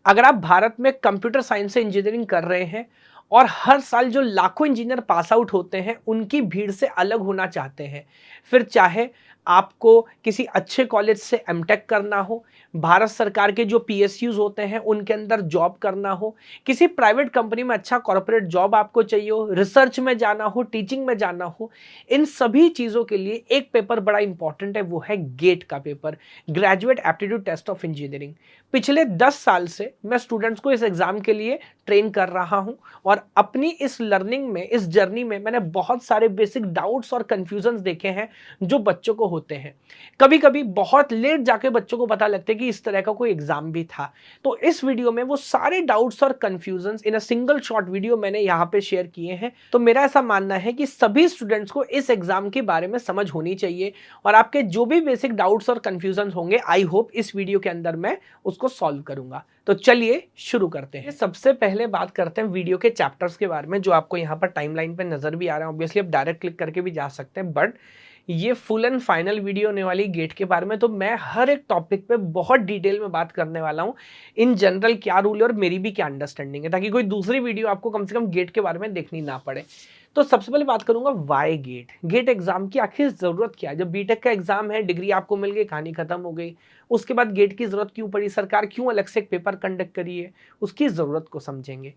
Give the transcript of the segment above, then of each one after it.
अगर आप भारत में कंप्यूटर साइंस से इंजीनियरिंग कर रहे हैं और हर साल जो लाखों इंजीनियर पास आउट होते हैं उनकी भीड़ से अलग होना चाहते हैं, फिर चाहे आपको किसी अच्छे कॉलेज से एमटेक करना हो, भारत सरकार के जो पीएसयूज होते हैं उनके अंदर जॉब करना हो, किसी प्राइवेट कंपनी में अच्छा कॉर्पोरेट जॉब आपको चाहिए हो, रिसर्च में जाना हो, टीचिंग में जाना हो, इन सभी चीज़ों के लिए एक पेपर बड़ा इंपॉर्टेंट है, वो है गेट का paper, graduate aptitude test of engineering. पिछले 10 साल से मैं स्टूडेंट्स को इस एग्जाम के लिए ट्रेन कर रहा हूं और अपनी इस लर्निंग में, इस जर्नी में मैंने बहुत सारे बेसिक डाउट्स और कंफ्यूजन्स देखे हैं जो बच्चों को होते हैं। कभी कभी बहुत लेट जाके बच्चों को पता लगता है कि इस तरह का कोई एग्जाम भी था। तो इस वीडियो में वो सारे डाउट्स और confusions in a single short video मैंने यहाँ पे शेयर किए हैं। तो मेरा ऐसा मानना है कि सभी स्टूडेंट्स को इस एग्जाम के बारे में समझ होनी चाहिए और आपके जो भी बेसिक डाउट्स और कंफ्यूजन्स होंगे, आई होप इस वीडियो के अंदर मैं उसको सॉल्व करूंगा। तो चलिए शुरू करते हैं। सबसे पहले बात करते हैं वीडियो के चैप्टर्स के बारे में, जो आपको यहाँ पर टाइमलाइन पे नजर भी आ रहा है। ऑब्वियसली आप डायरेक्ट क्लिक करके भी जा सकते हैं, बट ये फुल एंड फाइनल वीडियो होने वाली गेट के बारे में, तो मैं हर एक टॉपिक पे बहुत डिटेल में बात करने वाला हूँ। इन जनरल क्या रूल है और मेरी भी क्या अंडरस्टैंडिंग है, ताकि कोई दूसरी वीडियो आपको कम से कम गेट के बारे में देखनी ना पड़े। तो सबसे पहले बात करूंगा वाई गेट। गेट एग्जाम की आखिर जरूरत क्या है? जब बीटेक का एग्जाम है, डिग्री आपको मिल गई, कहानी खत्म हो गई। उसके बाद गेट की जरूरत क्यों पड़ी, सरकार क्यों अलग से एक पेपर कंडक्ट करी है, उसकी जरूरत को समझेंगे।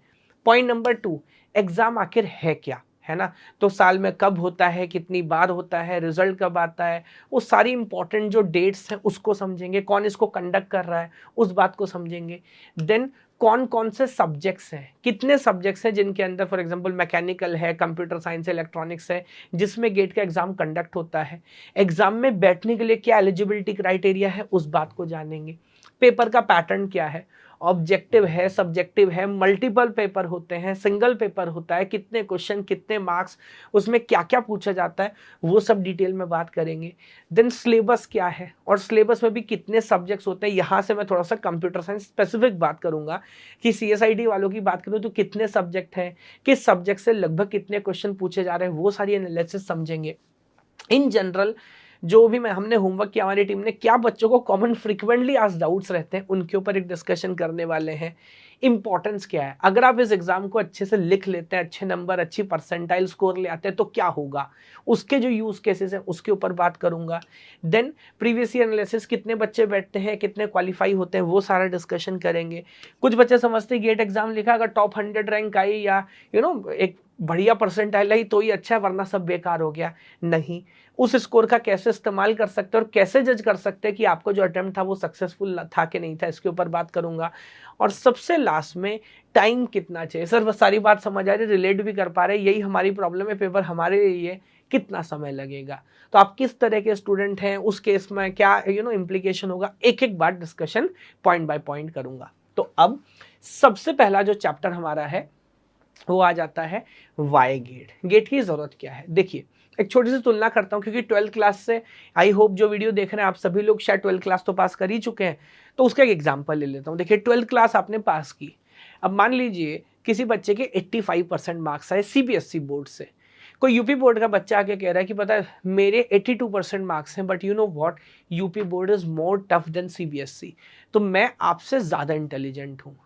पॉइंट नंबर 2, एग्जाम आखिर है क्या, है ना। तो साल में कब होता है, कितनी बार होता है, रिजल्ट कब आता है, वो सारी इंपॉर्टेंट जो डेट्स हैं उसको समझेंगे। कौन इसको कंडक्ट कर रहा है उस बात को समझेंगे। देन कौन कौन से सब्जेक्ट्स हैं, कितने सब्जेक्ट्स हैं जिनके अंदर फॉर एग्जांपल मैकेनिकल है, कंप्यूटर साइंस है, इलेक्ट्रॉनिक्स है, जिसमें गेट का एग्जाम कंडक्ट होता है। एग्जाम में बैठने के लिए क्या एलिजिबिलिटी क्राइटेरिया है, उस बात को जानेंगे। पेपर का पैटर्न क्या है, ऑब्जेक्टिव है, सब्जेक्टिव है, मल्टीपल पेपर होते हैं, सिंगल पेपर होता है, कितने क्वेश्चन, कितने मार्क्स, उसमें क्या क्या पूछा जाता है, वो सब डिटेल में बात करेंगे। देन सिलेबस क्या है और सिलेबस में भी कितने सब्जेक्ट्स होते हैं। यहाँ से मैं थोड़ा सा कंप्यूटर साइंस स्पेसिफिक बात करूंगा कि सीएसआईटी वालों की बात करूँ तो कितने सब्जेक्ट हैं, किस सब्जेक्ट से लगभग कितने क्वेश्चन पूछे जा रहे हैं, वो सारी एनालिसिस समझेंगे। इन जनरल जो भी हमने होमवर्क किया, हमारी टीम ने, क्या बच्चों को कॉमन फ्रीक्वेंटली आज डाउट्स रहते हैं, उनके ऊपर एक डिस्कशन करने वाले हैं। इंपॉर्टेंस क्या है, अगर आप इस एग्जाम को अच्छे से लिख लेते हैं, अच्छे नंबर, अच्छी परसेंटाइल स्कोर ले आते हैं, तो क्या होगा, उसके जो यूज केसेस हैं उसके ऊपर बात करूंगा। देन प्रीवियस ईयर एनालिसिस, कितने बच्चे बैठते हैं, कितने क्वालिफाई होते हैं, वो सारा डिस्कशन करेंगे। कुछ बच्चे समझते हैं गेट एग्जाम लिखा, अगर टॉप 100 रैंक आई या एक बढ़िया परसेंटाइल आई तो ही अच्छा है, वरना सब बेकार हो गया। नहीं, उस स्कोर का कैसे इस्तेमाल कर सकते हैं और कैसे जज कर सकते हैं कि आपको जो अटेम्प्ट था वो सक्सेसफुल था कि नहीं था, इसके ऊपर बात करूंगा। और सबसे लास्ट में टाइम कितना चाहिए। सर बस सारी बात समझ आ रही, रिलेट भी कर पा रहे, यही हमारी प्रॉब्लम है, पेपर हमारे लिए कितना समय लगेगा, तो आप किस तरह के स्टूडेंट हैं, उस केस में क्या इम्प्लीकेशन होगा, एक एक बात डिस्कशन पॉइंट बाय पॉइंट करूंगा। तो अब सबसे पहला जो चैप्टर हमारा है वो आ जाता है वाई गेट। गेट की जरूरत क्या है, देखिए एक छोटी सी तुलना करता हूं, क्योंकि 12th क्लास से, आई होप जो वीडियो देख रहे हैं आप सभी लोग शायद 12th क्लास तो पास कर ही चुके हैं, तो उसका एक एग्जांपल ले लेता हूं। देखिए 12th क्लास आपने पास की, अब मान लीजिए किसी बच्चे के 85% मार्क्स आए सीबीएसई बोर्ड से। कोई यूपी बोर्ड का बच्चा आके कह रहा है कि पता है मेरे 82% मार्क्स हैं, but you know what, UP board is more tough than CBSE, तो मैं आपसे ज्यादा इंटेलिजेंट हूँ।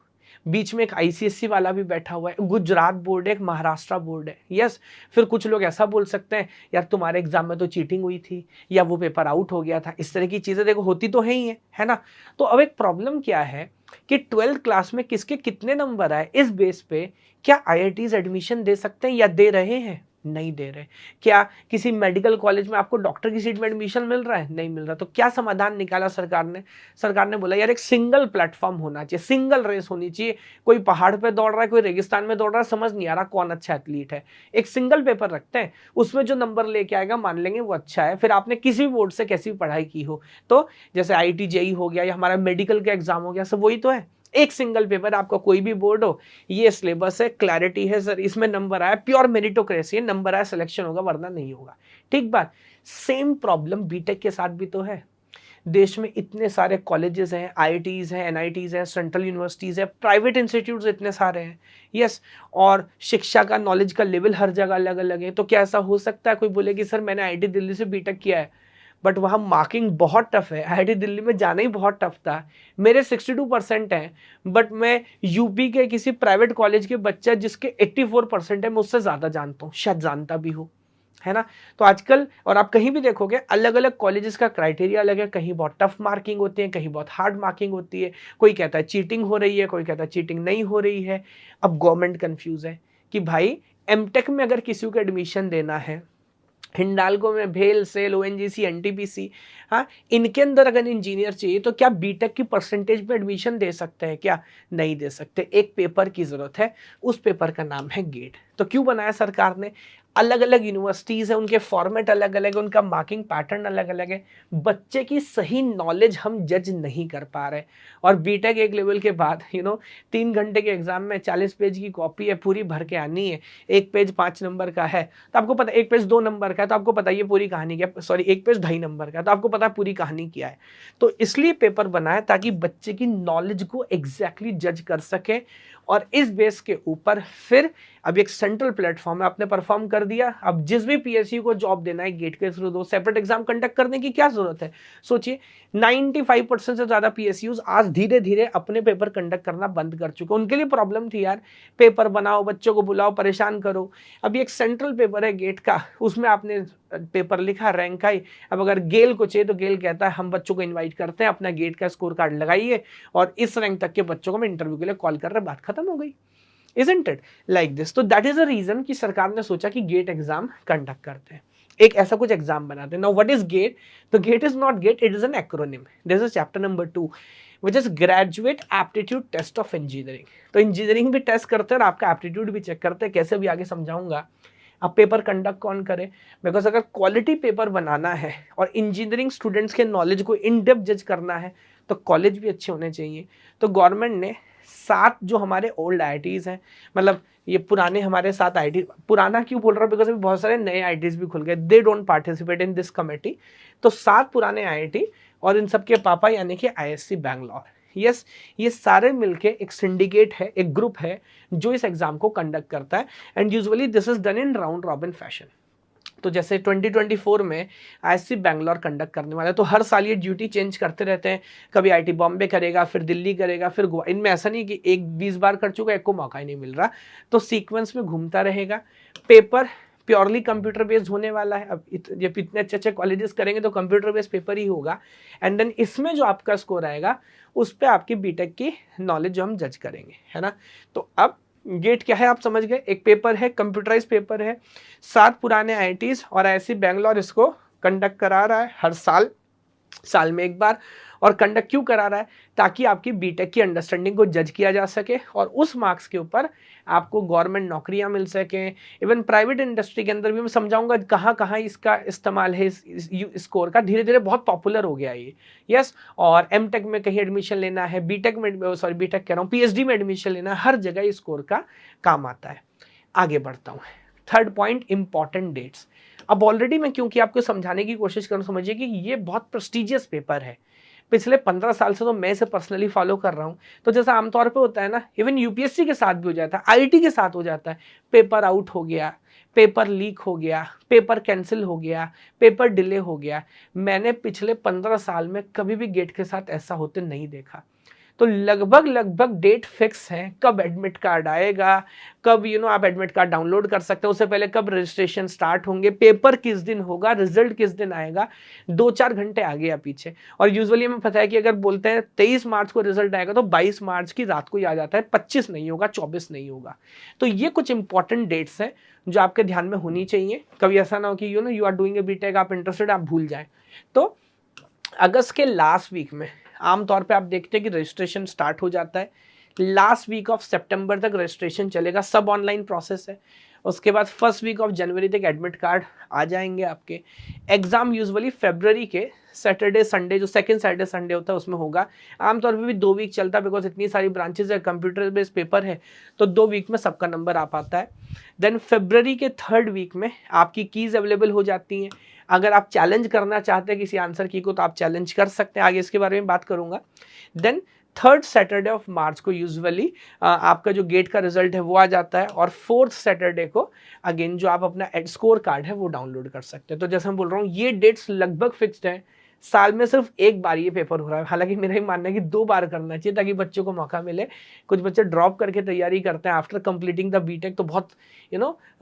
बीच में एक आईसीएससी वाला भी बैठा हुआ है, गुजरात बोर्ड है, एक महाराष्ट्र बोर्ड है। यस, फिर कुछ लोग ऐसा बोल सकते हैं यार तुम्हारे एग्जाम में तो चीटिंग हुई थी या वो पेपर आउट हो गया था, इस तरह की चीजें देखो होती तो है ही है ना। तो अब एक प्रॉब्लम क्या है कि 12th क्लास में किसके कितने नंबर आए, इस बेस पे क्या आईआईटीज एडमिशन दे सकते हैं या दे रहे हैं, नहीं दे रहे। क्या किसी मेडिकल कॉलेज में आपको डॉक्टर की सीट में एडमिशन मिल रहा है, नहीं मिल रहा। तो क्या समाधान निकाला सरकार ने, सरकार ने बोला यार एक सिंगल प्लेटफॉर्म होना चाहिए, सिंगल रेस होनी चाहिए। कोई पहाड़ पे दौड़ रहा है, कोई रेगिस्तान में दौड़ रहा है, समझ नहीं आ रहा कौन अच्छा एथलीट है, एक सिंगल पेपर रखते हैं, उसमें जो नंबर लेके आएगा मान लेंगे वो अच्छा है। फिर आपने किसी भी बोर्ड से कैसी भी पढ़ाई की हो, तो जैसे आईआईटी जेईई हो गया या हमारा मेडिकल का एग्जाम हो गया, सब वही तो है, एक सिंगल पेपर। आपका कोई भी बोर्ड हो, ये सिलेबस है, क्लैरिटी है, सर इसमें नंबर आया, प्योर मेरिटोक्रेसी है, नंबर आया सिलेक्शन होगा वरना नहीं होगा। ठीक बात। सेम प्रॉब्लम बीटेक के साथ भी तो है। देश में इतने सारे कॉलेजेस हैं, आईआईटीज हैं, एनआईटीज हैं, सेंट्रल यूनिवर्सिटीज हैं, प्राइवेट इंस्टीट्यूट्स इतने सारे हैं। यस, और शिक्षा का, नॉलेज का लेवल हर जगह अलग अलग है। तो क्या ऐसा हो सकता है कोई बोले कि सर मैंने आईआईटी दिल्ली से बीटेक किया है, बट वहाँ मार्किंग बहुत टफ है। IIT दिल्ली में जाना ही बहुत टफ था। मेरे 62% हैं, बट मैं यूपी के किसी प्राइवेट कॉलेज के बच्चा जिसके 84% है, मैं उससे ज़्यादा जानता हूँ, शायद जानता भी हूँ, है ना। तो आजकल और आप कहीं भी देखोगे अलग अलग कॉलेजेस का क्राइटेरिया अलग है, कहीं बहुत टफ मार्किंग होती है, कहीं बहुत हार्ड मार्किंग होती है। कोई कहता है चीटिंग हो रही है, कोई कहता है चीटिंग नहीं हो रही है। अब गवर्नमेंट कंफ्यूज है कि भाई एमटेक में अगर किसी को एडमिशन देना है, हिंडाल्को में, भेल, सेल, ओएनजीसी, एनटीपीसी, हाँ, इनके अंदर अगर इंजीनियर चाहिए तो क्या बीटेक की परसेंटेज में एडमिशन दे सकते हैं क्या? नहीं दे सकते। एक पेपर की जरूरत है, उस पेपर का नाम है गेट। तो क्यों बनाया सरकार ने? अलग अलग यूनिवर्सिटीज है, उनके फॉर्मेट अलग अलग है, उनका मार्किंग पैटर्न अलग अलग है। बच्चे की सही नॉलेज हम जज नहीं कर पा रहे। और बीटेक एक लेवल के बाद 3 घंटे के एग्जाम में 40 पेज की कॉपी है, पूरी भर के आनी है। एक पेज 5 नंबर का है तो आपको पता, एक पेज 2 नंबर का है तो आपको पता ये पूरी कहानी क्या, सॉरी एक पेज 2.5 नंबर का है तो आपको पता पूरी कहानी क्या है। तो इसलिए पेपर बनाया ताकि बच्चे की नॉलेज को एग्जैक्टली जज कर सके, और इस बेस के ऊपर फिर अब एक सेंट्रल प्लेटफॉर्म है, आपने परफॉर्म कर दिया। अब जिस भी पीएसयू को जॉब देना है गेट के थ्रू दो, सेपरेट एग्जाम कंडक्ट करने की क्या जरूरत है? सोचिए 95% से ज्यादा पीएसयूज आज धीरे धीरे अपने पेपर कंडक्ट करना बंद कर चुके। उनके लिए प्रॉब्लम थी यार, पेपर बनाओ, बच्चों को बुलाओ, परेशान करो। अभी एक सेंट्रल पेपर है गेट का, उसमें आपने पेपर लिखा, रैंक आई। अब अगर गेल को चाहिए तो गेल कहता है हम बच्चों को इन्वाइट करते हैं, अपना गेट का स्कोर कार्ड लगाइए और इस रैंक तक के बच्चों को मैं इंटरव्यू के लिए कॉल कर रहा, बात खत्म हो गई। Isn't it like this? तो दैट इज अ रीजन कि सरकार ने सोचा कि गेट एग्जाम कंडक्ट करते हैं, एक ऐसा कुछ एग्जाम बनाते हैं। Now what is GATE? तो GATE is not gate, it is an acronym. This is chapter number 2 which is graduate aptitude test of engineering. तो इंजीनियरिंग भी टेस्ट करते हैं और आपका एप्टीट्यूड भी चेक करते हैं, कैसे भी आगे समझाऊंगा। अब पेपर कंडक्ट कौन करे? बिकॉज अगर क्वालिटी पेपर बनाना है और इंजीनियरिंग स्टूडेंट्स के नॉलेज को इन डेप्थ जज करना है तो कॉलेज भी अच्छे होने चाहिए। तो गवर्नमेंट ने 7 जो हमारे ओल्ड आईआईटीज हैं, मतलब ये पुराने हमारे 7 आईआईटी, पुराना क्यों बोल रहा हूँ बिकॉज अभी बहुत सारे नए आईआईटीज भी खुल गए, they don't participate in this committee. तो 7 पुराने आईआईटी और इन सबके पापा यानी कि आईएससी बैंगलोर, यस, ये सारे मिलके एक सिंडिकेट है, एक ग्रुप है जो इस एग्जाम को कंडक्ट करता है। And usually this is done in round robin fashion. तो जैसे 2024 में आईएससी बैंगलोर कंडक्ट करने वाला है, तो हर साल ये ड्यूटी चेंज करते रहते हैं। कभी आईटी बॉम्बे करेगा, फिर दिल्ली करेगा, फिर गोवा। इनमें ऐसा नहीं कि एक 20 बार कर चुका, एक को मौका ही नहीं मिल रहा। तो सीक्वेंस में घूमता रहेगा। पेपर प्योरली कंप्यूटर बेस्ड होने वाला है। अब जब इतने अच्छे अच्छे कॉलेजेस करेंगे तो कंप्यूटर बेस्ड पेपर ही होगा। एंड देन इसमें जो आपका स्कोर आएगा उस पर आपकी बीटेक की नॉलेज जो हम जज करेंगे, है ना। तो अब गेट क्या है आप समझ गए, एक पेपर है, कंप्यूटराइज पेपर है। 7 पुराने आईआईटीज और आईआईसी बैंगलोर इसको कंडक्ट करा रहा है हर साल में एक बार। और कंडक्ट क्यों करा रहा है? ताकि आपकी बीटेक की अंडरस्टैंडिंग को जज किया जा सके और उस मार्क्स के ऊपर आपको गवर्नमेंट नौकरियां मिल सकें। इवन प्राइवेट इंडस्ट्री के अंदर भी मैं समझाऊंगा कहाँ कहाँ इसका इस्तेमाल है। इस स्कोर का धीरे धीरे बहुत पॉपुलर हो गया ये, यस। और एमटेक में कहीं एडमिशन लेना है, बीटेक कह रहा हूँ, पीएचडी में एडमिशन लेना है, हर जगह इस स्कोर का काम आता है। आगे बढ़ता हूँ। Third point, important dates. अब ऑलरेडी मैं क्योंकि आपको समझाने की कोशिश करूँ, समझिए कि ये बहुत प्रेस्टिजियस पेपर है। पिछले 15 साल से तो मैं इसे पर्सनली फॉलो कर रहा हूँ। तो जैसा आमतौर पे होता है ना, इवन यूपीएससी के साथ भी हो जाता है, आईआईटी के साथ हो जाता है, पेपर आउट हो गया, पेपर लीक हो गया, पेपर कैंसिल हो गया, पेपर डिले हो गया। मैंने पिछले 15 साल में कभी भी गेट के साथ ऐसा होते नहीं देखा। तो लगभग डेट फिक्स है, कब एडमिट कार्ड आएगा, कब आप एडमिट कार्ड डाउनलोड कर सकते हैं, उससे पहले कब रजिस्ट्रेशन स्टार्ट होंगे, पेपर किस दिन होगा, रिजल्ट किस दिन आएगा, 2-4 घंटे आगे या पीछे। और यूजुअली हमें पता है कि अगर बोलते हैं 23 मार्च को रिजल्ट आएगा तो 22 मार्च की रात को ही आ जाता है, 25 नहीं होगा, 24 नहीं होगा। तो ये कुछ इंपॉर्टेंट डेट्स हैं जो आपके ध्यान में होनी चाहिए। कभी ऐसा ना हो कि you are doing a BTech, आप इंटरेस्टेड, आप भूल जाए। तो अगस्त के लास्ट वीक में आमतौर पे आप देखते हैं कि रजिस्ट्रेशन स्टार्ट हो जाता है। लास्ट वीक ऑफ सितंबर तक रजिस्ट्रेशन चलेगा, सब ऑनलाइन प्रोसेस है। उसके बाद फर्स्ट वीक ऑफ जनवरी तक एडमिट कार्ड आ जाएंगे आपके। एग्जाम यूजुअली फरवरी के सैटरडे संडे, जो सेकंड सैटरडे संडे होता है उसमें होगा। आमतौर पे भी 2 वीक चलता है, बिकॉज इतनी सारी ब्रांचेज है, कंप्यूटर बेस्ड पेपर है, तो 2 वीक में सबका नंबर आ पाता है। देन फरवरी के 3rd वीक में आपकी कीज अवेलेबल हो जाती हैं। अगर आप चैलेंज करना चाहते हैं किसी आंसर की को तो आप चैलेंज कर सकते हैं, आगे इसके बारे में बात करूंगा। Then 3rd Saturday of March को यूजुअली आपका जो गेट का रिजल्ट है वो आ जाता है, और 4th सैटरडे को अगेन जो आप अपना स्कोर कार्ड है वो डाउनलोड कर सकते हैं। तो जैसे मैं बोल रहा हूँ ये डेट्स लगभग फिक्स्ड हैं, साल में सिर्फ एक बार ये पेपर हो रहा है। हालांकि मेरा ही मानना है कि 2 बार करना चाहिए ताकि बच्चों को मौका मिले। कुछ बच्चे ड्रॉप करके तैयारी करते हैं आफ्टर कंप्लीटिंग द बीटेक, तो बहुत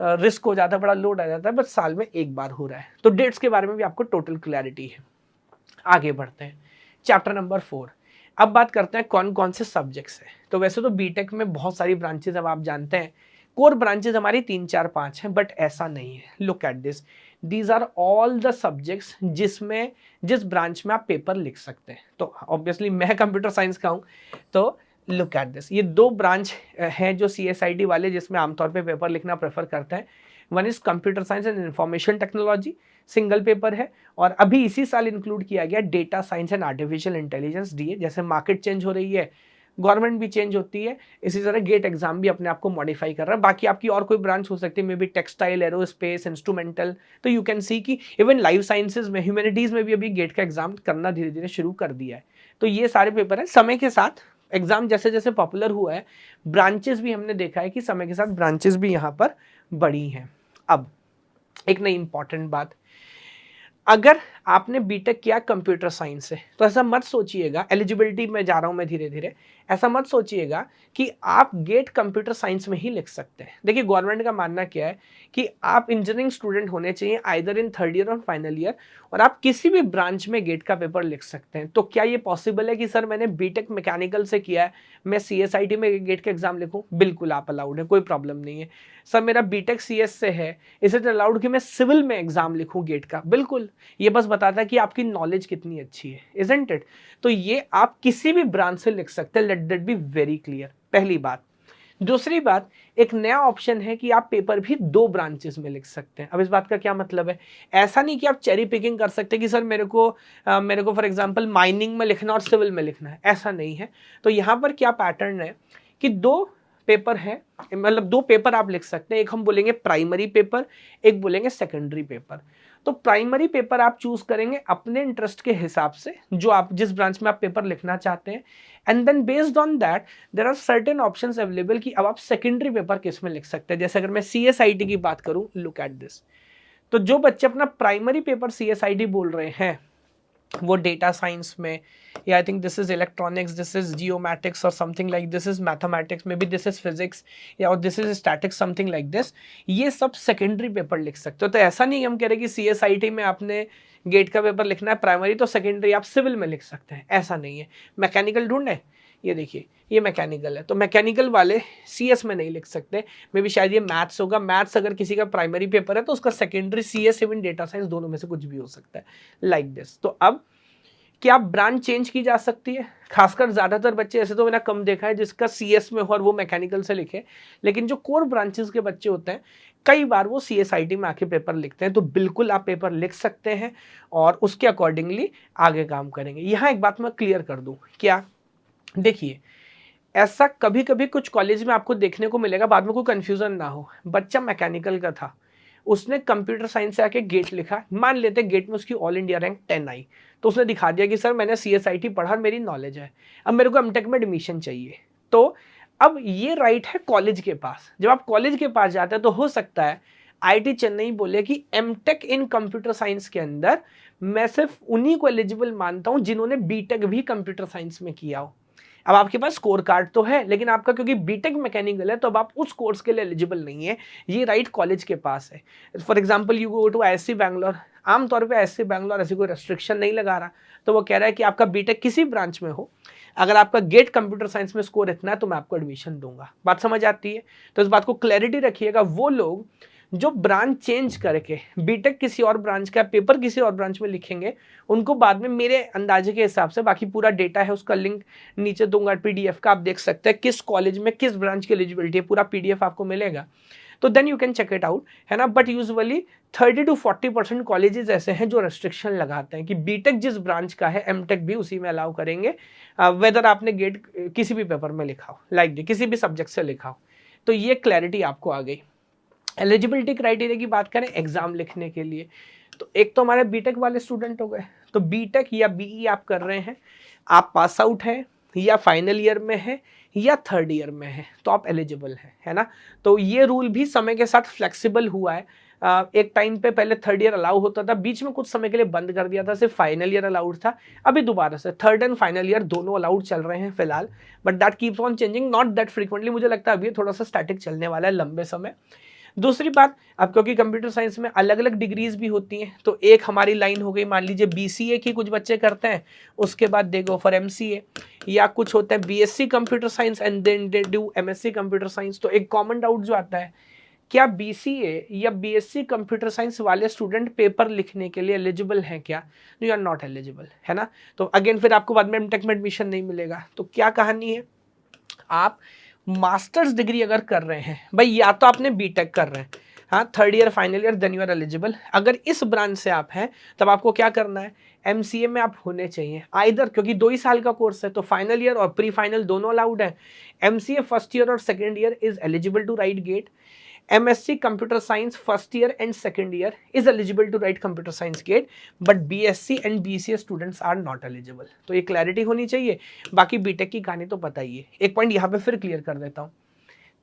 रिस्क हो जाता है, बड़ा लोड आ जाता है, बट साल में एक बार हो रहा है। तो डेट्स के बारे में भी आपको टोटल क्लैरिटी है। आगे बढ़ते हैं, चैप्टर नंबर 4। अब बात करते हैं कौन कौन से सब्जेक्ट्स हैं। तो वैसे तो बीटेक में बहुत सारी ब्रांचेज अब आप जानते हैं, कोर ब्रांचेज हमारी 3 4 5 हैं, बट ऐसा नहीं है। Look at this, these are all the subjects जिस ब्रांच में आप पेपर लिख सकते हैं। तो ऑब्वियसली मैं कंप्यूटर साइंस का हूँ, तो लुक एट दिस, ये 2 ब्रांच हैं जो CSIT वाले जिसमें आमतौर पे पेपर लिखना प्रेफर करते हैं। One is computer science and information technology, single paper है, और अभी इसी साल इंक्लूड किया गया data science and artificial intelligence DA। जैसे मार्केट चेंज हो रही है, गवर्नमेंट भी चेंज होती है, इसी तरह गेट एग्जाम भी अपने आप को मॉडिफाई कर रहा है। बाकी आपकी और कोई ब्रांच हो सकती है, may be textile, aerospace, instrumental. तो यू कैन सी कि इवन लाइफ साइंसेज में, ह्यूमैनिटीज में भी अभी गेट का एग्जाम करना धीरे धीरे शुरू कर दिया है। तो ये सारे पेपर हैं। समय के साथ एग्जाम जैसे जैसे पॉपुलर हुआ है, ब्रांचेस भी हमने देखा है कि समय के साथ ब्रांचेस भी यहाँ पर बढ़ी हैं। अब एक नई इंपॉर्टेंट बात, अगर आपने बीटेक किया कंप्यूटर साइंस से, तो ऐसा मत सोचिएगा, एलिजिबिलिटी में जा रहा हूं मैं धीरे धीरे, ऐसा मत सोचिएगा कि आप गेट कंप्यूटर साइंस में ही लिख सकते हैं। देखिए गवर्नमेंट का मानना क्या है कि आप इंजीनियरिंग स्टूडेंट होने चाहिए आइदर इन 3rd ईयर और फाइनल ईयर, और आप किसी भी ब्रांच में गेट का पेपर लिख सकते हैं। तो क्या ये पॉसिबल है कि सर मैंने बीटेक मैकेनिकल से किया है, मैं CSIT में गेट का एग्जाम लिखूं? बिल्कुल आप अलाउड है, कोई प्रॉब्लम नहीं है। सर मेरा बीटेक CS से है, इज इट अलाउड कि मैं सिविल में एग्जाम लिखूं गेट का? बिल्कुल। ये बस बताता है कि आपकी नॉलेज कितनी अच्छी है, इजंट इट? तो ये आप किसी भी ब्रांच से लिख सकते हैं, let that be very clear, पहली बात। दूसरी बात, एक नया ऑप्शन है कि आप पेपर भी 2 ब्रांचेस में लिख सकते हैं। अब इस बात का क्या मतलब है? ऐसा नहीं कि आप चेरी पिकिंग कर सकते कि सर मेरे को फॉर एग्जांपल माइनिंग में लिखना और सिविल में लिखना है, ऐसा नहीं है। तो यहाँ पर क्या पैटर्न है कि 2 पेपर है, मतलब 2 पेपर आप लिख सकते हैं। एक हम बोलेंगे प्राइमरी पेपर, एक बोलेंगे सेकेंडरी पेपर। तो प्राइमरी पेपर आप चूज करेंगे अपने इंटरेस्ट के हिसाब से, जो आप जिस ब्रांच में आप पेपर लिखना चाहते हैं, and then based on that there are certain options available कि अब आप सेकेंडरी पेपर किस में लिख सकते हैं। जैसे अगर मैं CSIT की बात करूं, लुक एट दिस, तो जो बच्चे अपना प्राइमरी पेपर CSIT बोल रहे हैं वो डेटा साइंस में, या I think this is electronics, this is geomatics और something like, this is mathematics, maybe this is physics, या और this is statics, something like this, ये सब सेकेंडरी पेपर लिख सकते हो। तो ऐसा नहीं हम कह रहे कि CSIT में आपने गेट का पेपर लिखना है प्राइमरी, तो सेकेंडरी आप सिविल में लिख सकते हैं, ऐसा नहीं है। मैकेनिकल ढूंढे, ये देखिए ये मैकेनिकल है, तो मैकेनिकल वाले CS में नहीं लिख सकते, मे बी शायद ये मैथ्स होगा। मैथ्स अगर किसी का प्राइमरी पेपर है तो उसका secondary CS even data science, दोनों में से कुछ भी हो सकता है, लाइक दिस। तो अब क्या ब्रांच चेंज की जा सकती है? खासकर ज्यादातर बच्चे, ऐसे तो मैंने कम देखा है जिसका CS में हो और वो मैकेनिकल से लिखे, लेकिन जो कोर ब्रांचेस के बच्चे होते हैं कई बार वो CSIT में आके पेपर लिखते हैं। तो बिल्कुल आप पेपर लिख सकते हैं और उसके अकॉर्डिंगली आगे काम करेंगे। यहाँ एक बात मैं क्लियर कर दूं, क्या देखिए, ऐसा कभी कभी कुछ कॉलेज में आपको देखने को मिलेगा, बाद में कोई कंफ्यूजन ना हो, बच्चा मैकेनिकल का था, उसने कंप्यूटर साइंस से आके गेट लिखा, मान लेते गेट में उसकी ऑल इंडिया रैंक 10 आई, तो उसने दिखा दिया कि सर मैंने CSIT पढ़ा और मेरी नॉलेज है, अब मेरे को एमटेक में एडमिशन चाहिए। तो अब ये राइट है कॉलेज के पास। जब आप कॉलेज के पास जाते हैं तो हो सकता है IIT चेन्नई बोले कि एमटेक इन कंप्यूटर साइंस के अंदर मैं सिर्फ उन्हीं को एलिजिबल मानता हूं जिन्होंने बीटेक भी कंप्यूटर साइंस में किया हो। अब आपके पास स्कोर कार्ड तो है, लेकिन आपका क्योंकि बीटेक मैकेनिकल है तो अब आप उस कोर्स के लिए एलिजिबल नहीं है, ये राइट कॉलेज के पास है। For example you go to ISC Bangalore, आमतौर पे ISC बैंगलोर ऐसी कोई रेस्ट्रिक्शन नहीं लगा रहा, तो वो कह रहा है कि आपका बीटेक किसी ब्रांच में हो, अगर आपका गेट कंप्यूटर साइंस में स्कोर इतना है तो मैं आपको एडमिशन दूंगा। बात समझ आती है? तो इस बात को क्लैरिटी रखिएगा। वो लोग जो ब्रांच चेंज करके बीटेक किसी और ब्रांच का पेपर किसी और ब्रांच में लिखेंगे, उनको बाद में मेरे अंदाजे के हिसाब से, बाकी पूरा डेटा है उसका लिंक नीचे दूंगा PDF का, आप देख सकते हैं किस कॉलेज में किस ब्रांच की एलिजिबिलिटी है, पूरा PDF आपको मिलेगा, तो then you can check it out, है ना। बट यूजुअली 30 to 40% कॉलेजेस ऐसे हैं जो रेस्ट्रिक्शन लगाते हैं कि बीटेक जिस ब्रांच का है एमटेक भी उसी में अलाउ करेंगे, वेदर आपने गेट किसी भी पेपर में लिखा हो, लाइक किसी भी सब्जेक्ट से लिखा हो। तो ये क्लैरिटी आपको आ गई। एलिजिबिलिटी क्राइटेरिया की बात करें एग्जाम लिखने के लिए, तो एक तो हमारे बीटेक वाले स्टूडेंट हो गए, तो बीटेक या BE आप कर रहे हैं, आप पास आउट हैं, या फाइनल ईयर में है या थर्ड ईयर में है तो आप एलिजिबल हैं, है ना। तो ये रूल भी समय के साथ फ्लेक्सिबल हुआ है। एक टाइम पे पहले थर्ड ईयर अलाउ होता था, बीच में कुछ समय के लिए बंद कर दिया था, सिर्फ फाइनल ईयर अलाउड था। अभी दोबारा से थर्ड एंड फाइनल ईयर दोनों अलाउड चल रहे हैं फिलहाल, but that keeps on changing, not that frequently. मुझे लगता है अभी थोड़ा सा स्टैटिक चलने वाला है लंबे समय। दूसरी बात, अब क्योंकि कंप्यूटर साइंस में अलग अलग डिग्रीज भी होती हैं, तो एक हमारी लाइन हो गई, मान लीजिए बीसीए की कुछ बच्चे करते हैं, उसके बाद दे गो फॉर एमसीए, या कुछ होता है BSc computer science and then they do MSc computer science. तो एक कॉमन डाउट जो आता है, क्या बीसीए या बीएससी कंप्यूटर साइंस वाले स्टूडेंट पेपर लिखने के लिए एलिजिबल हैं क्या? No, you are not eligible, है ना। तो अगेन फिर आपको बाद में एमटेक में एडमिशन नहीं मिलेगा। तो क्या कहानी है, आप मास्टर्स डिग्री अगर कर रहे हैं भाई, या तो आपने बीटेक कर रहे हैं, हाँ, third year final year, then you are eligible. अगर इस ब्रांच से आप हैं तब आपको क्या करना है, एमसीए में आप होने चाहिए आइदर, क्योंकि 2 ही साल का कोर्स है तो फाइनल ईयर और प्री फाइनल दोनों अलाउड है। एमसीए फर्स्ट ईयर और second year is eligible to write GATE. MSc Computer Science first year and second year is eligible to write Computer Science GATE, but BSc and BCA students are not eligible। तो ये clarity होनी चाहिए। बाकी BTech की कहानी तो पता ही है। एक पॉइंट यहाँ पे फिर क्लियर कर देता हूँ,